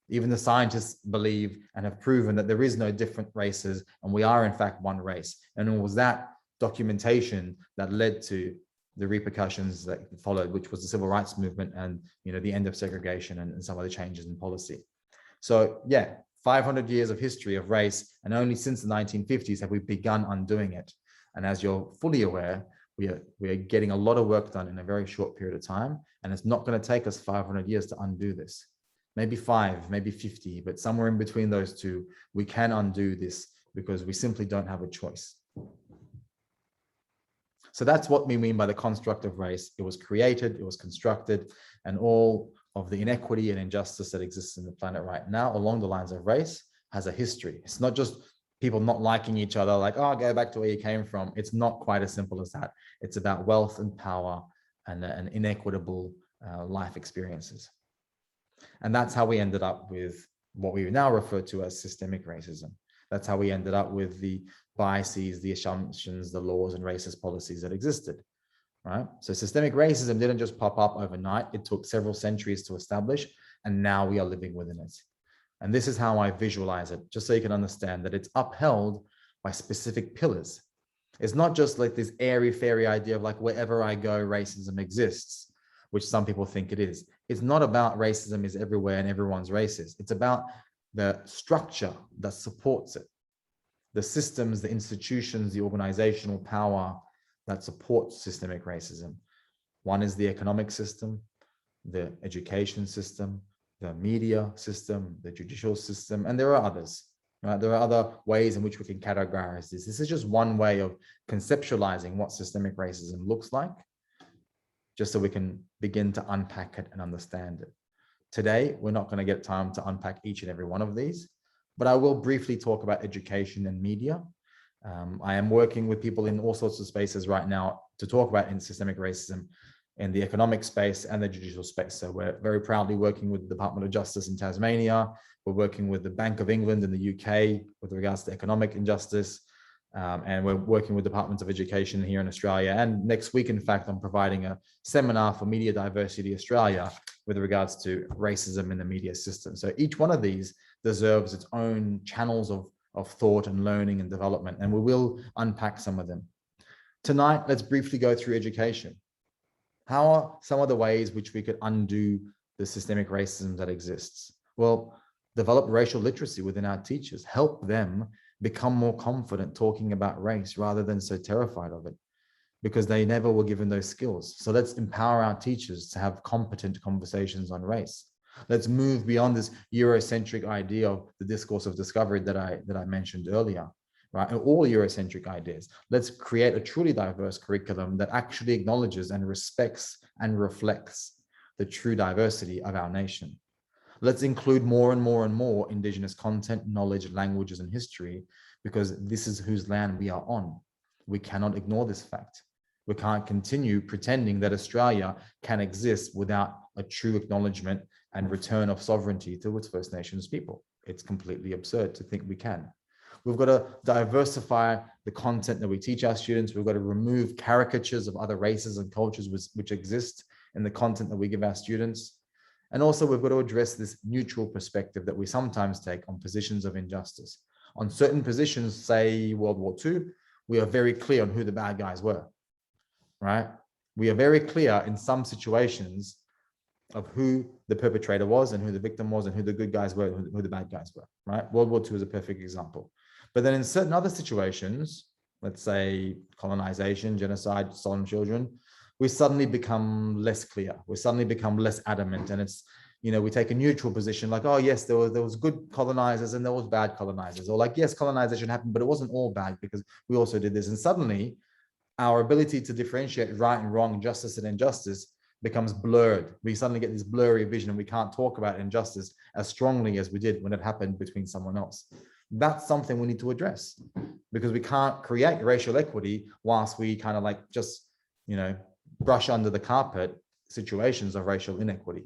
Even the scientists believe and have proven that there is no different races and we are in fact one race. And it was that documentation that led to the repercussions that followed, which was the civil rights movement and the end of segregation and some of the changes in policy. So yeah, 500 years of history of race, and only since the 1950s have we begun undoing it. And as you're fully aware, we are getting a lot of work done in a very short period of time, and it's not going to take us 500 years to undo this. Maybe 5, maybe 50, but somewhere in between those two, we can undo this because we simply don't have a choice. So that's what we mean by the construct of race. It was created, it was constructed, and all of the inequity and injustice that exists in the planet right now along the lines of race has a history. It's not just people not liking each other, like, oh, go back to where you came from. It's not quite as simple as that. It's about wealth and power and inequitable life experiences. And that's how we ended up with what we now refer to as systemic racism. That's how we ended up with the biases, the assumptions, the laws and racist policies that existed, right? So systemic racism didn't just pop up overnight. It took several centuries to establish, and now we are living within it. And this is how I visualize it, just so you can understand that it's upheld by specific pillars. It's not just like this airy-fairy idea of like, wherever I go, racism exists, which some people think it is. It's not about racism is everywhere and everyone's racist. It's about the structure that supports it, the systems, the institutions, the organizational power that supports systemic racism. One is the economic system, the education system, the media system, the judicial system, and there are others. Right? There are other ways in which we can categorize this. This is just one way of conceptualizing what systemic racism looks like, just so we can begin to unpack it and understand it. Today, we're not going to get time to unpack each and every one of these, but I will briefly talk about education and media. I am working with people in all sorts of spaces right now to talk about systemic racism in the economic space and the judicial space. So we're very proudly working with the Department of Justice in Tasmania. We're working with the Bank of England in the UK with regards to economic injustice. And we're working with departments of education here in Australia. And next week, in fact, I'm providing a seminar for Media Diversity Australia with regards to racism in the media system. So each one of these deserves its own channels of thought and learning and development, and we will unpack some of them. Tonight, let's briefly go through education. How are some of the ways which we could undo the systemic racism that exists? Well, develop racial literacy within our teachers, help them become more confident talking about race rather than so terrified of it, because they never were given those skills. So let's empower our teachers to have competent conversations on race. Let's move beyond this Eurocentric idea of the discourse of discovery that I mentioned earlier, right? And all Eurocentric ideas. Let's create a truly diverse curriculum that actually acknowledges and respects and reflects the true diversity of our nation. Let's include more and more and more Indigenous content, knowledge, languages, and history, because this is whose land we are on. We cannot ignore this fact. We can't continue pretending that Australia can exist without a true acknowledgement and return of sovereignty to its First Nations people. It's completely absurd to think we can. We've got to diversify the content that we teach our students. We've got to remove caricatures of other races and cultures which exist in the content that we give our students. And also we've got to address this neutral perspective that we sometimes take on positions of injustice. On certain positions, say World War II, we are very clear on who the bad guys were, right? We are very clear in some situations of who the perpetrator was and who the victim was and who the good guys were and who the bad guys were, right? World War II is a perfect example. But then in certain other situations, let's say colonization, genocide, stolen children, we suddenly become less clear. We suddenly become less adamant. And it's, we take a neutral position like, oh, yes, there was good colonizers and there was bad colonizers. Or like, yes, colonization happened, but it wasn't all bad because we also did this. And suddenly our ability to differentiate right and wrong, justice and injustice becomes blurred. We suddenly get this blurry vision and we can't talk about injustice as strongly as we did when it happened between someone else. That's something we need to address, because we can't create racial equity whilst we kind of like just, brush under the carpet situations of racial inequity.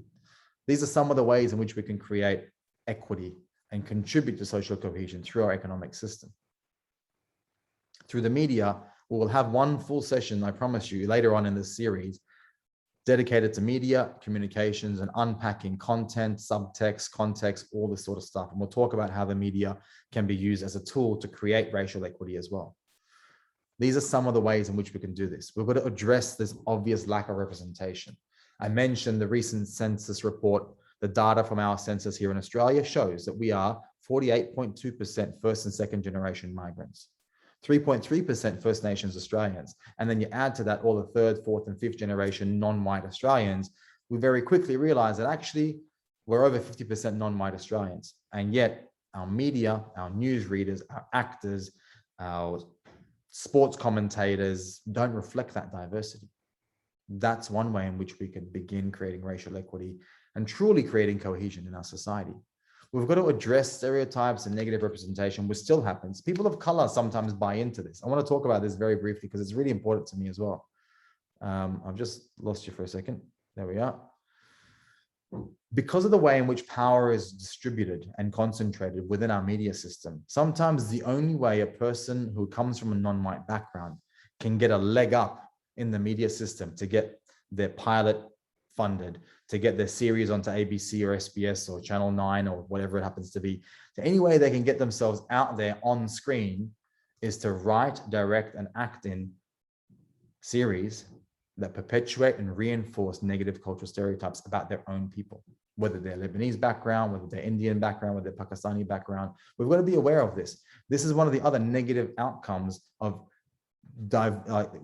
These are some of the ways in which we can create equity and contribute to social cohesion through our economic system. Through the media, we will have one full session, I promise you, later on in this series, dedicated to media, communications, and unpacking content, subtext, context, all this sort of stuff. And we'll talk about how the media can be used as a tool to create racial equity as well. These are some of the ways in which we can do this. We've got to address this obvious lack of representation. I mentioned the recent census report. The data from our census here in Australia shows that we are 48.2% first and second generation migrants, 3.3% First Nations Australians. And then you add to that all the third, fourth, and fifth generation non-white Australians. We very quickly realize that actually we're over 50% non-white Australians. And yet our media, our news readers, our actors, our sports commentators don't reflect that diversity. That's one way in which we can begin creating racial equity and truly creating cohesion in our society. We've got to address stereotypes and negative representation, which still happens. People of color sometimes buy into this. I want to talk about this very briefly because it's really important to me as well. I've just lost you for a second. There we are. Because of the way in which power is distributed and concentrated within our media system, sometimes the only way a person who comes from a non-white background can get a leg up in the media system to get their pilot funded, to get their series onto ABC or SBS or Channel 9 or whatever it happens to be. The only way they can get themselves out there on screen is to write, direct, and act in series that perpetuate and reinforce negative cultural stereotypes about their own people, whether they're Lebanese background, whether they're Indian background, whether they're Pakistani background. We've got to be aware of this. This is one of the other negative outcomes of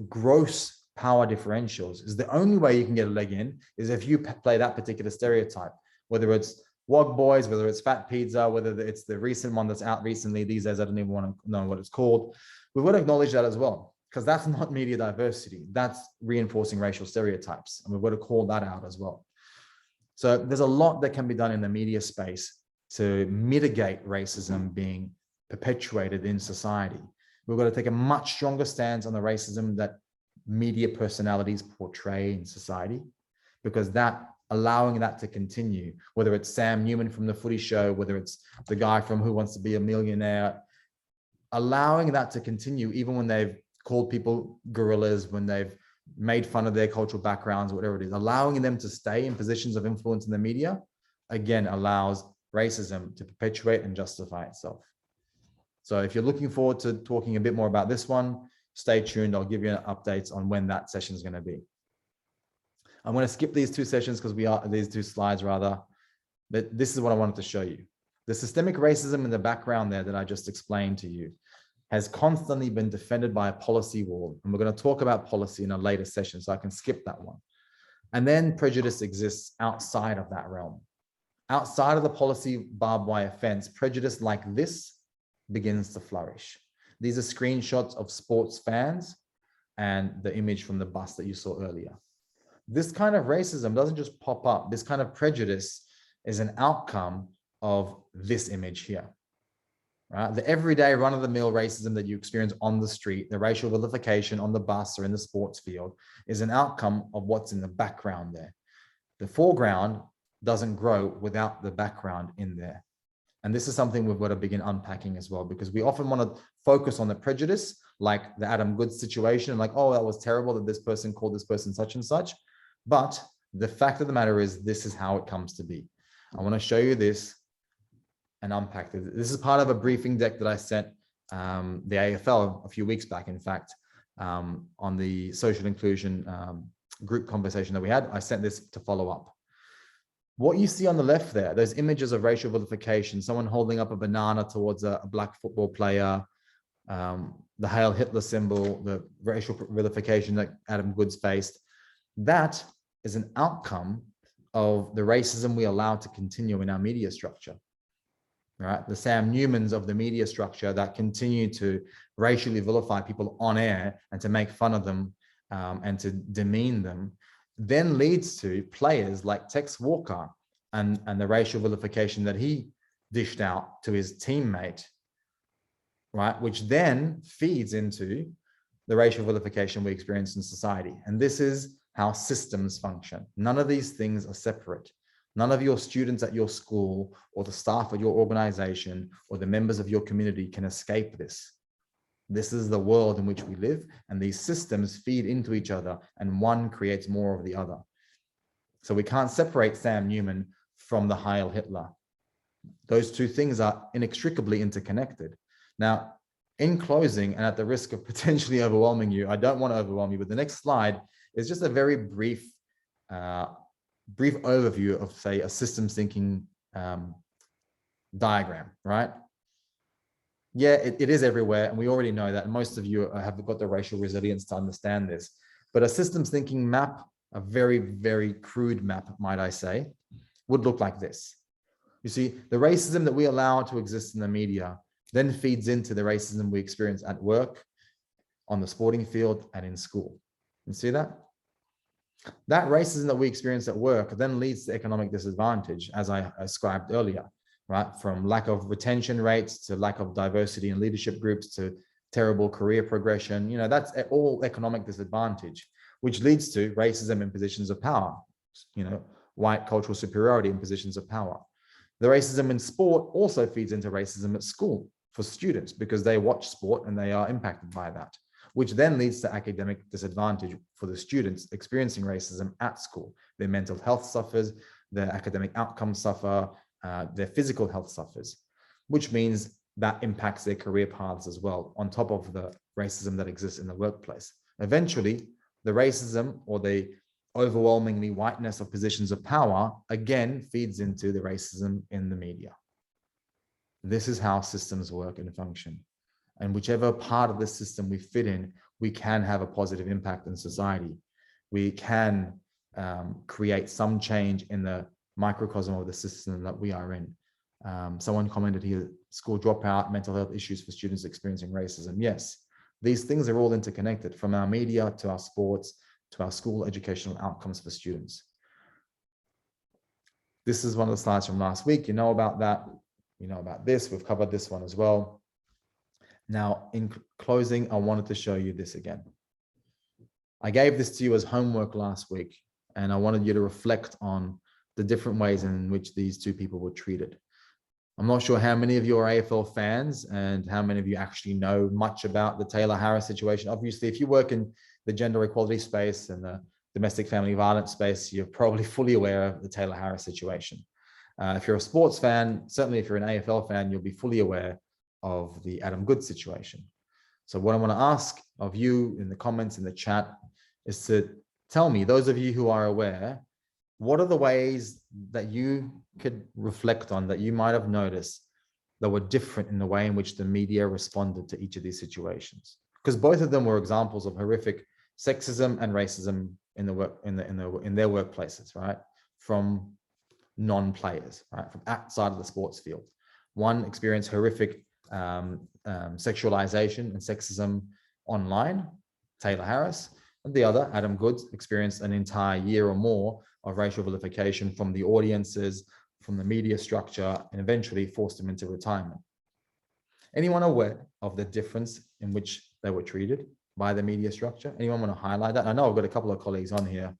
gross power differentials. Is the only way you can get a leg in is if you play that particular stereotype, whether it's Wog Boys, whether it's Fat Pizza, whether it's the recent one that's out recently these days. I don't even want to know what it's called. We've got to acknowledge that as well, because that's not media diversity. That's reinforcing racial stereotypes. And we've got to call that out as well. So there's a lot that can be done in the media space to mitigate racism being perpetuated in society. We've got to take a much stronger stance on the racism that media personalities portray in society, because that allowing that to continue, whether it's Sam Newman from the Footy Show, whether it's the guy from Who Wants to Be a Millionaire, allowing that to continue even when they've called people gorillas, when they've made fun of their cultural backgrounds, whatever it is, allowing them to stay in positions of influence in the media, again, allows racism to perpetuate and justify itself. So if you're looking forward to talking a bit more about this one, stay tuned. I'll give you updates on when that session is going to be. I'm going to skip these two sessions because these two slides rather, but this is what I wanted to show you. The systemic racism in the background there that I just explained to you has constantly been defended by a policy wall. And we're going to talk about policy in a later session, so I can skip that one. And then prejudice exists outside of that realm. Outside of the policy barbed wire fence, prejudice like this begins to flourish. These are screenshots of sports fans and the image from the bus that you saw earlier. This kind of racism doesn't just pop up. This kind of prejudice is an outcome of this image here, right? The everyday run-of-the-mill racism that you experience on the street, the racial vilification on the bus or in the sports field, is an outcome of what's in the background there. The foreground doesn't grow without the background in there. And this is something we've got to begin unpacking as well, because we often want to focus on the prejudice, like the Adam Goodes situation, like, oh, that was terrible that this person called this person such and such. But the fact of the matter is, this is how it comes to be. I want to show you this and unpack this. This is part of a briefing deck that I sent the AFL a few weeks back, in fact, on the social inclusion group conversation that we had. I sent this to follow up. What you see on the left there, those images of racial vilification, someone holding up a banana towards a black football player, the Hail Hitler symbol, the racial vilification that Adam Goodes faced, that is an outcome of the racism we allow to continue in our media structure, right? The Sam Newmans of the media structure that continue to racially vilify people on air and to make fun of them and to demean them then leads to players like Tex Walker and the racial vilification that he dished out to his teammate, right? Which then feeds into the racial vilification we experience in society. And this is how systems function. None of these things are separate. None of your students at your school or the staff at your organization or the members of your community can escape this. This is the world in which we live, and these systems feed into each other, and one creates more of the other. So we can't separate Sam Newman from the Heil Hitler. Those two things are inextricably interconnected. Now, in closing, and at the risk of potentially overwhelming you, I don't want to overwhelm you, but the next slide is just a very brief overview of, say, a systems thinking diagram, right? Yeah, it is everywhere, and we already know that. Most of you have got the racial resilience to understand this. But a systems thinking map, a very, very crude map, might I say, would look like this. You see, the racism that we allow to exist in the media then feeds into the racism we experience at work, on the sporting field, and in school. You see that? That racism that we experience at work then leads to economic disadvantage, as I described earlier, right? From lack of retention rates to lack of diversity in leadership groups to terrible career progression. You know, that's all economic disadvantage, which leads to racism in positions of power, you know, white cultural superiority in positions of power. The racism in sport also feeds into racism at school for students because they watch sport and they are impacted by that, which then leads to academic disadvantage for the students experiencing racism at school. Their mental health suffers, their academic outcomes suffer, their physical health suffers, which means that impacts their career paths as well, on top of the racism that exists in the workplace. Eventually, the racism or the overwhelmingly whiteness of positions of power again feeds into the racism in the media. This is how systems work and function. And whichever part of the system we fit in, we can have a positive impact in society. We can create some change in the microcosm of the system that we are in. Someone commented here, school dropout, mental health issues for students experiencing racism. Yes, these things are all interconnected, from our media to our sports to our school educational outcomes for students. This is one of the slides from last week. You know about that. You know about this. We've covered this one as well. Now, in closing, I wanted to show you this again. I gave this to you as homework last week, and I wanted you to reflect on the different ways in which these two people were treated. I'm not sure how many of you are AFL fans and how many of you actually know much about the Taylor Harris situation. Obviously, if you work in the gender equality space and the domestic family violence space, you're probably fully aware of the Taylor Harris situation. If you're a sports fan, certainly if you're an AFL fan, you'll be fully aware of the Adam Goodes situation. So what I want to ask of you in the comments in the chat is to tell me, those of you who are aware, what are the ways that you could reflect on that you might have noticed that were different in the way in which the media responded to each of these situations? Because both of them were examples of horrific sexism and racism in their workplaces, right? From non-players, right? From outside of the sports field. One experienced horrific sexualization and sexism online, Taylor Harris, and the other, Adam Goodes, experienced an entire year or more of racial vilification from the audiences, from the media structure, and eventually forced him into retirement. Anyone aware of the difference in which they were treated by the media structure? Anyone want to highlight that? I know I've got a couple of colleagues on here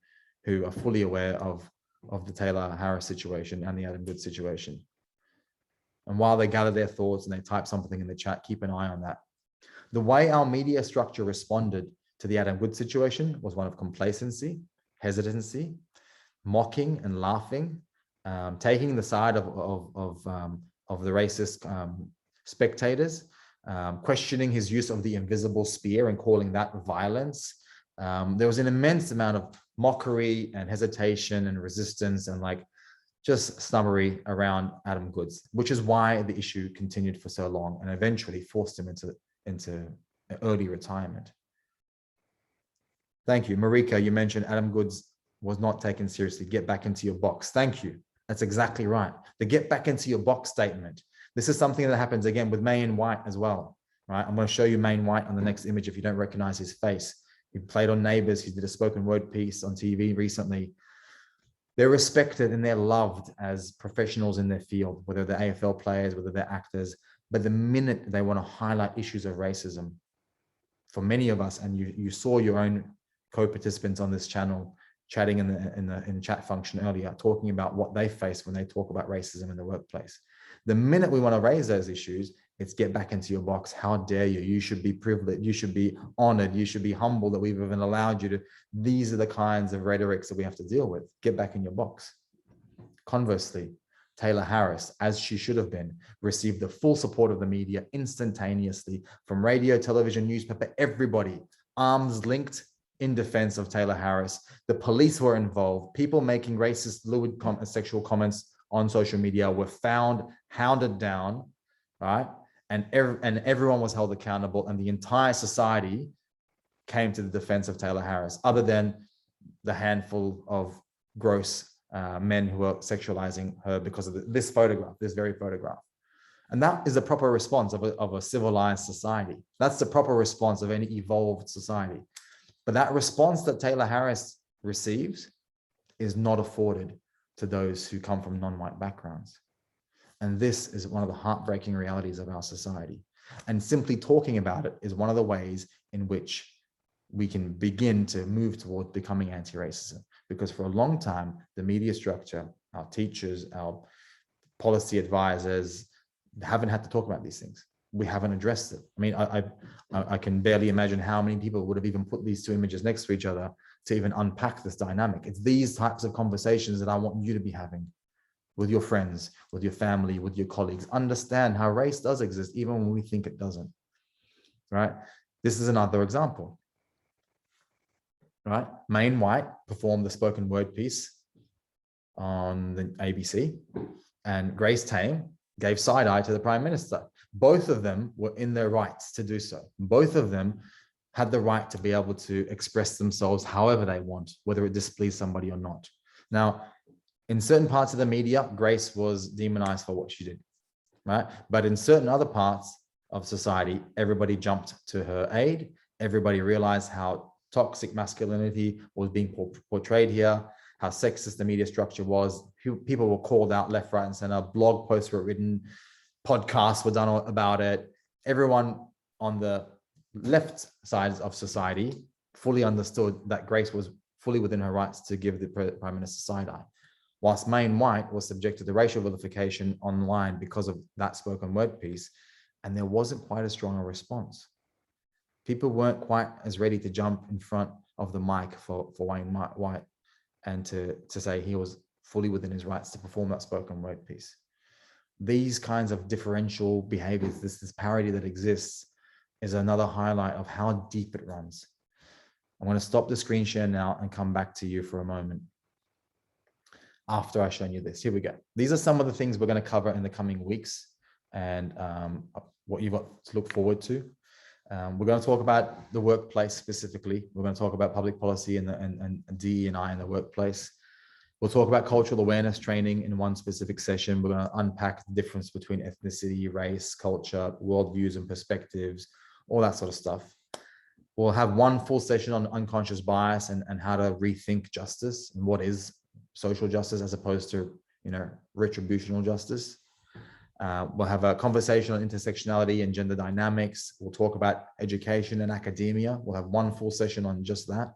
who are fully aware of the Taylor Harris situation and the Adam Goodes situation. And while they gather their thoughts and they type something in the chat, keep an eye on that. The way our media structure responded to the Adam Goodes situation was one of complacency, hesitancy, mocking and laughing, taking the side of the racist spectators, questioning his use of the invisible spear and calling that violence. There was an immense amount of mockery and hesitation and resistance and just snubbery around Adam Goodes, which is why the issue continued for so long and eventually forced him into early retirement. Thank you. Marika, you mentioned Adam Goodes was not taken seriously. Get back into your box. Thank you. That's exactly right. The get back into your box statement. This is something that happens again with Main White as well, right? I'm going to show you Main White on the next image if you don't recognize his face. He played on Neighbours. He did a spoken word piece on TV recently. They're respected and they're loved as professionals in their field, whether they're AFL players, whether they're actors. But the minute they want to highlight issues of racism, for many of us, and you saw your own co-participants on this channel chatting in the chat function earlier, talking about what they face when they talk about racism in the workplace. The minute we want to raise those issues, it's get back into your box. How dare you? You should be privileged. You should be honored. You should be humble that we've even allowed you to. These are the kinds of rhetorics that we have to deal with. Get back in your box. Conversely, Taylor Harris, as she should have been, received the full support of the media instantaneously from radio, television, newspaper, everybody, arms linked in defense of Taylor Harris. The police were involved. People making racist, lewd sexual comments on social media were found, hounded down, right? And everyone was held accountable, and the entire society came to the defense of Taylor Harris, other than the handful of gross men who are sexualizing her because of this photograph, this very photograph. And that is the proper response of a civilized society. That's the proper response of any evolved society. But that response that Taylor Harris receives is not afforded to those who come from non-white backgrounds. And this is one of the heartbreaking realities of our society. And simply talking about it is one of the ways in which we can begin to move toward becoming anti-racism. Because for a long time, the media structure, our teachers, our policy advisors haven't had to talk about these things. We haven't addressed it. I mean, I can barely imagine how many people would have even put these two images next to each other to even unpack this dynamic. It's these types of conversations that I want you to be having with your friends, with your family, with your colleagues. Understand how race does exist, even when we think it doesn't, right? This is another example, right? Main White performed the spoken word piece on the ABC, and Grace Tame gave side eye to the Prime Minister. Both of them were in their rights to do so. Both of them had the right to be able to express themselves however they want, whether it displeased somebody or not. Now, in certain parts of the media, Grace was demonized for what she did, right? But in certain other parts of society, everybody jumped to her aid. Everybody realized how toxic masculinity was being portrayed here, how sexist the media structure was. People were called out left, right, and center. Blog posts were written, podcasts were done about it. Everyone on the left sides of society fully understood that Grace was fully within her rights to give the Prime Minister side eye. Whilst Main White was subjected to racial vilification online because of that spoken word piece, and there wasn't quite as strong a response. People weren't quite as ready to jump in front of the mic for Wayne White and to say he was fully within his rights to perform that spoken word piece. These kinds of differential behaviors, this parity that exists, is another highlight of how deep it runs. I'm going to stop the screen share now and come back to you for a moment after I've shown you this. Here we go. These are some of the things we're going to cover in the coming weeks and what you've got to look forward to. We're going to talk about the workplace specifically. We're going to talk about public policy and DE&I in the workplace. We'll talk about cultural awareness training in one specific session. We're going to unpack the difference between ethnicity, race, culture, worldviews and perspectives, all that sort of stuff. We'll have one full session on unconscious bias and how to rethink justice and what is social justice as opposed to, retributional justice. We'll have a conversation on intersectionality and gender dynamics. We'll talk about education and academia. We'll have one full session on just that.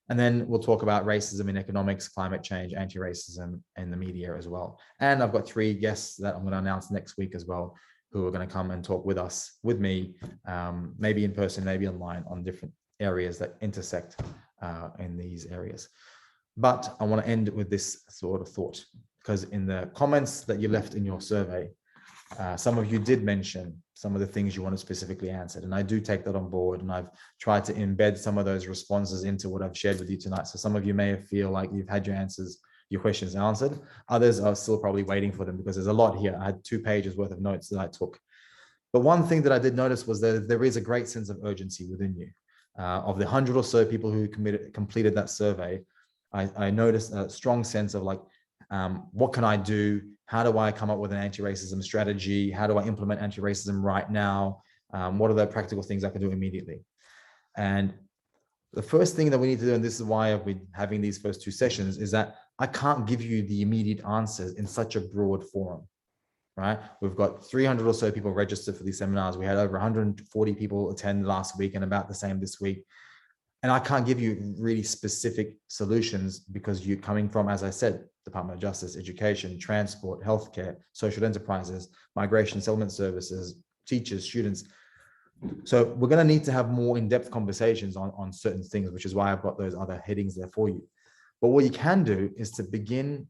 And then we'll talk about racism in economics, climate change, anti-racism, and the media as well. And I've got 3 guests that I'm going to announce next week as well, who are going to come and talk with me, maybe in person, maybe online, on different areas that intersect in these areas. But I want to end with this sort of thought, because in the comments that you left in your survey, some of you did mention some of the things you want to specifically answer. And I do take that on board, and I've tried to embed some of those responses into what I've shared with you tonight. So some of you may feel like you've had your questions answered. Others are still probably waiting for them because there's a lot here. I had 2 pages worth of notes that I took. But one thing that I did notice was that there is a great sense of urgency within you. Of the 100 or so people who completed that survey, I noticed a strong sense of like, what can I do? How do I come up with an anti-racism strategy? How do I implement anti-racism right now? What are the practical things I can do immediately? And The first thing that we need to do, and this is why I've been having these first two sessions, is that I can't give you the immediate answers in such a broad forum, right? We've got 300 or so people registered for these seminars. We had over 140 people attend last week and about the same this week. And I can't give you really specific solutions because you're coming from, as I said, Department of Justice, education, transport, healthcare, social enterprises, migration, settlement services, teachers, students. So we're going to need to have more in-depth conversations on certain things, which is why I've got those other headings there for you. But what you can do is to begin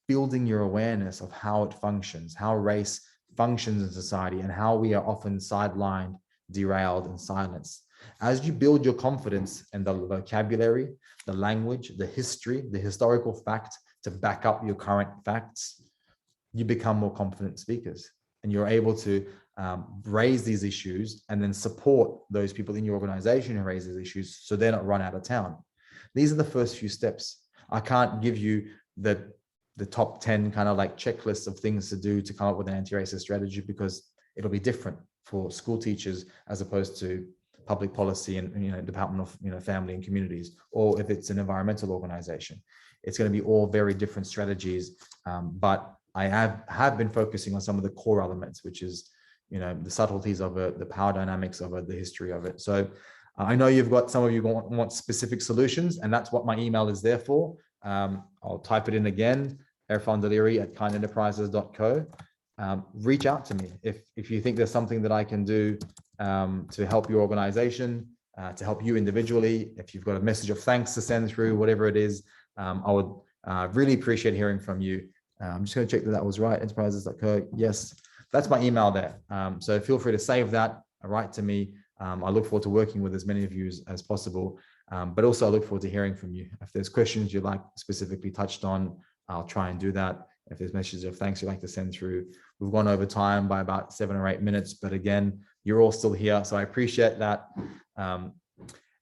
building your awareness of how it functions, how race functions in society, and how we are often sidelined, derailed, and silenced. As you build your confidence in the vocabulary, the language, the history, the historical fact to back up your current facts, you become more confident speakers, and you're able to raise these issues and then support those people in your organization who raise these issues so they're not run out of town. These are the first few steps. I can't give you the top 10 kind of like checklists of things to do to come up with an anti-racist strategy, because it'll be different for school teachers as opposed to public policy and Department of Family and Communities, or if it's an environmental organization. It's going to be all very different strategies, but I have been focusing on some of the core elements, which is the subtleties of it, the power dynamics of it, the history of it. So I know you've got some of you want specific solutions, and that's what my email is there for. I'll type it in again, Erfan Daliri at kindenterprises.co. Reach out to me if you think there's something that I can do to help your organization, to help you individually. If you've got a message of thanks to send through, whatever it is, I would really appreciate hearing from you. I'm just going to check that was right, enterprises.co. Yes, that's my email there. So feel free to save that, write to me. I look forward to working with as many of you as possible, but also I look forward to hearing from you. If there's questions you'd like specifically touched on, I'll try and do that. If there's messages of thanks you'd like to send through, we've gone over time by about 7 or 8 minutes, but again, you're all still here, so I appreciate that.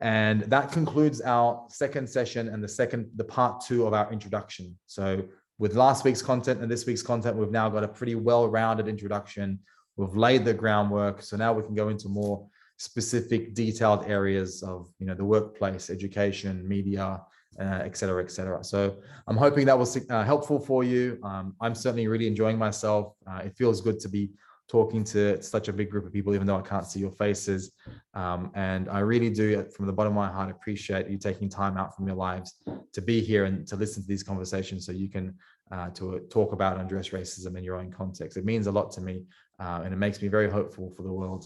And that concludes our second session and the part 2 of our introduction. So with last week's content and this week's content, we've now got a pretty well-rounded introduction. We've laid the groundwork, so now we can go into more specific, detailed areas of the workplace, education, media, et cetera, et cetera. So I'm hoping that was helpful for you. I'm certainly really enjoying myself. It feels good to be talking to such a big group of people, even though I can't see your faces. And I really do, from the bottom of my heart, appreciate you taking time out from your lives to be here and to listen to these conversations so you can to talk about and address racism in your own context. It means a lot to me, and it makes me very hopeful for the world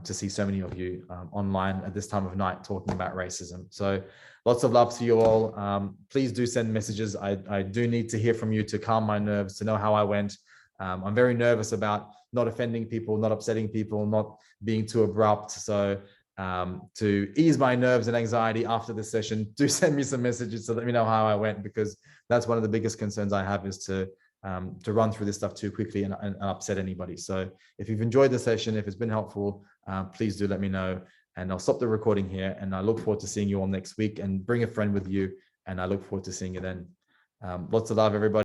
to see so many of you online at this time of night talking about racism. So lots of love to you all. Please do send messages. I do need to hear from you to calm my nerves, to know how I went. I'm very nervous about not offending people, not upsetting people, not being too abrupt. So to ease my nerves and anxiety after this session, do send me some messages to let me know how I went, because that's one of the biggest concerns I have, is to run through this stuff too quickly and upset anybody. So if you've enjoyed the session, if it's been helpful, please do let me know, and I'll stop the recording here, and I look forward to seeing you all next week, and bring a friend with you, and I look forward to seeing you then. Lots of love, everybody.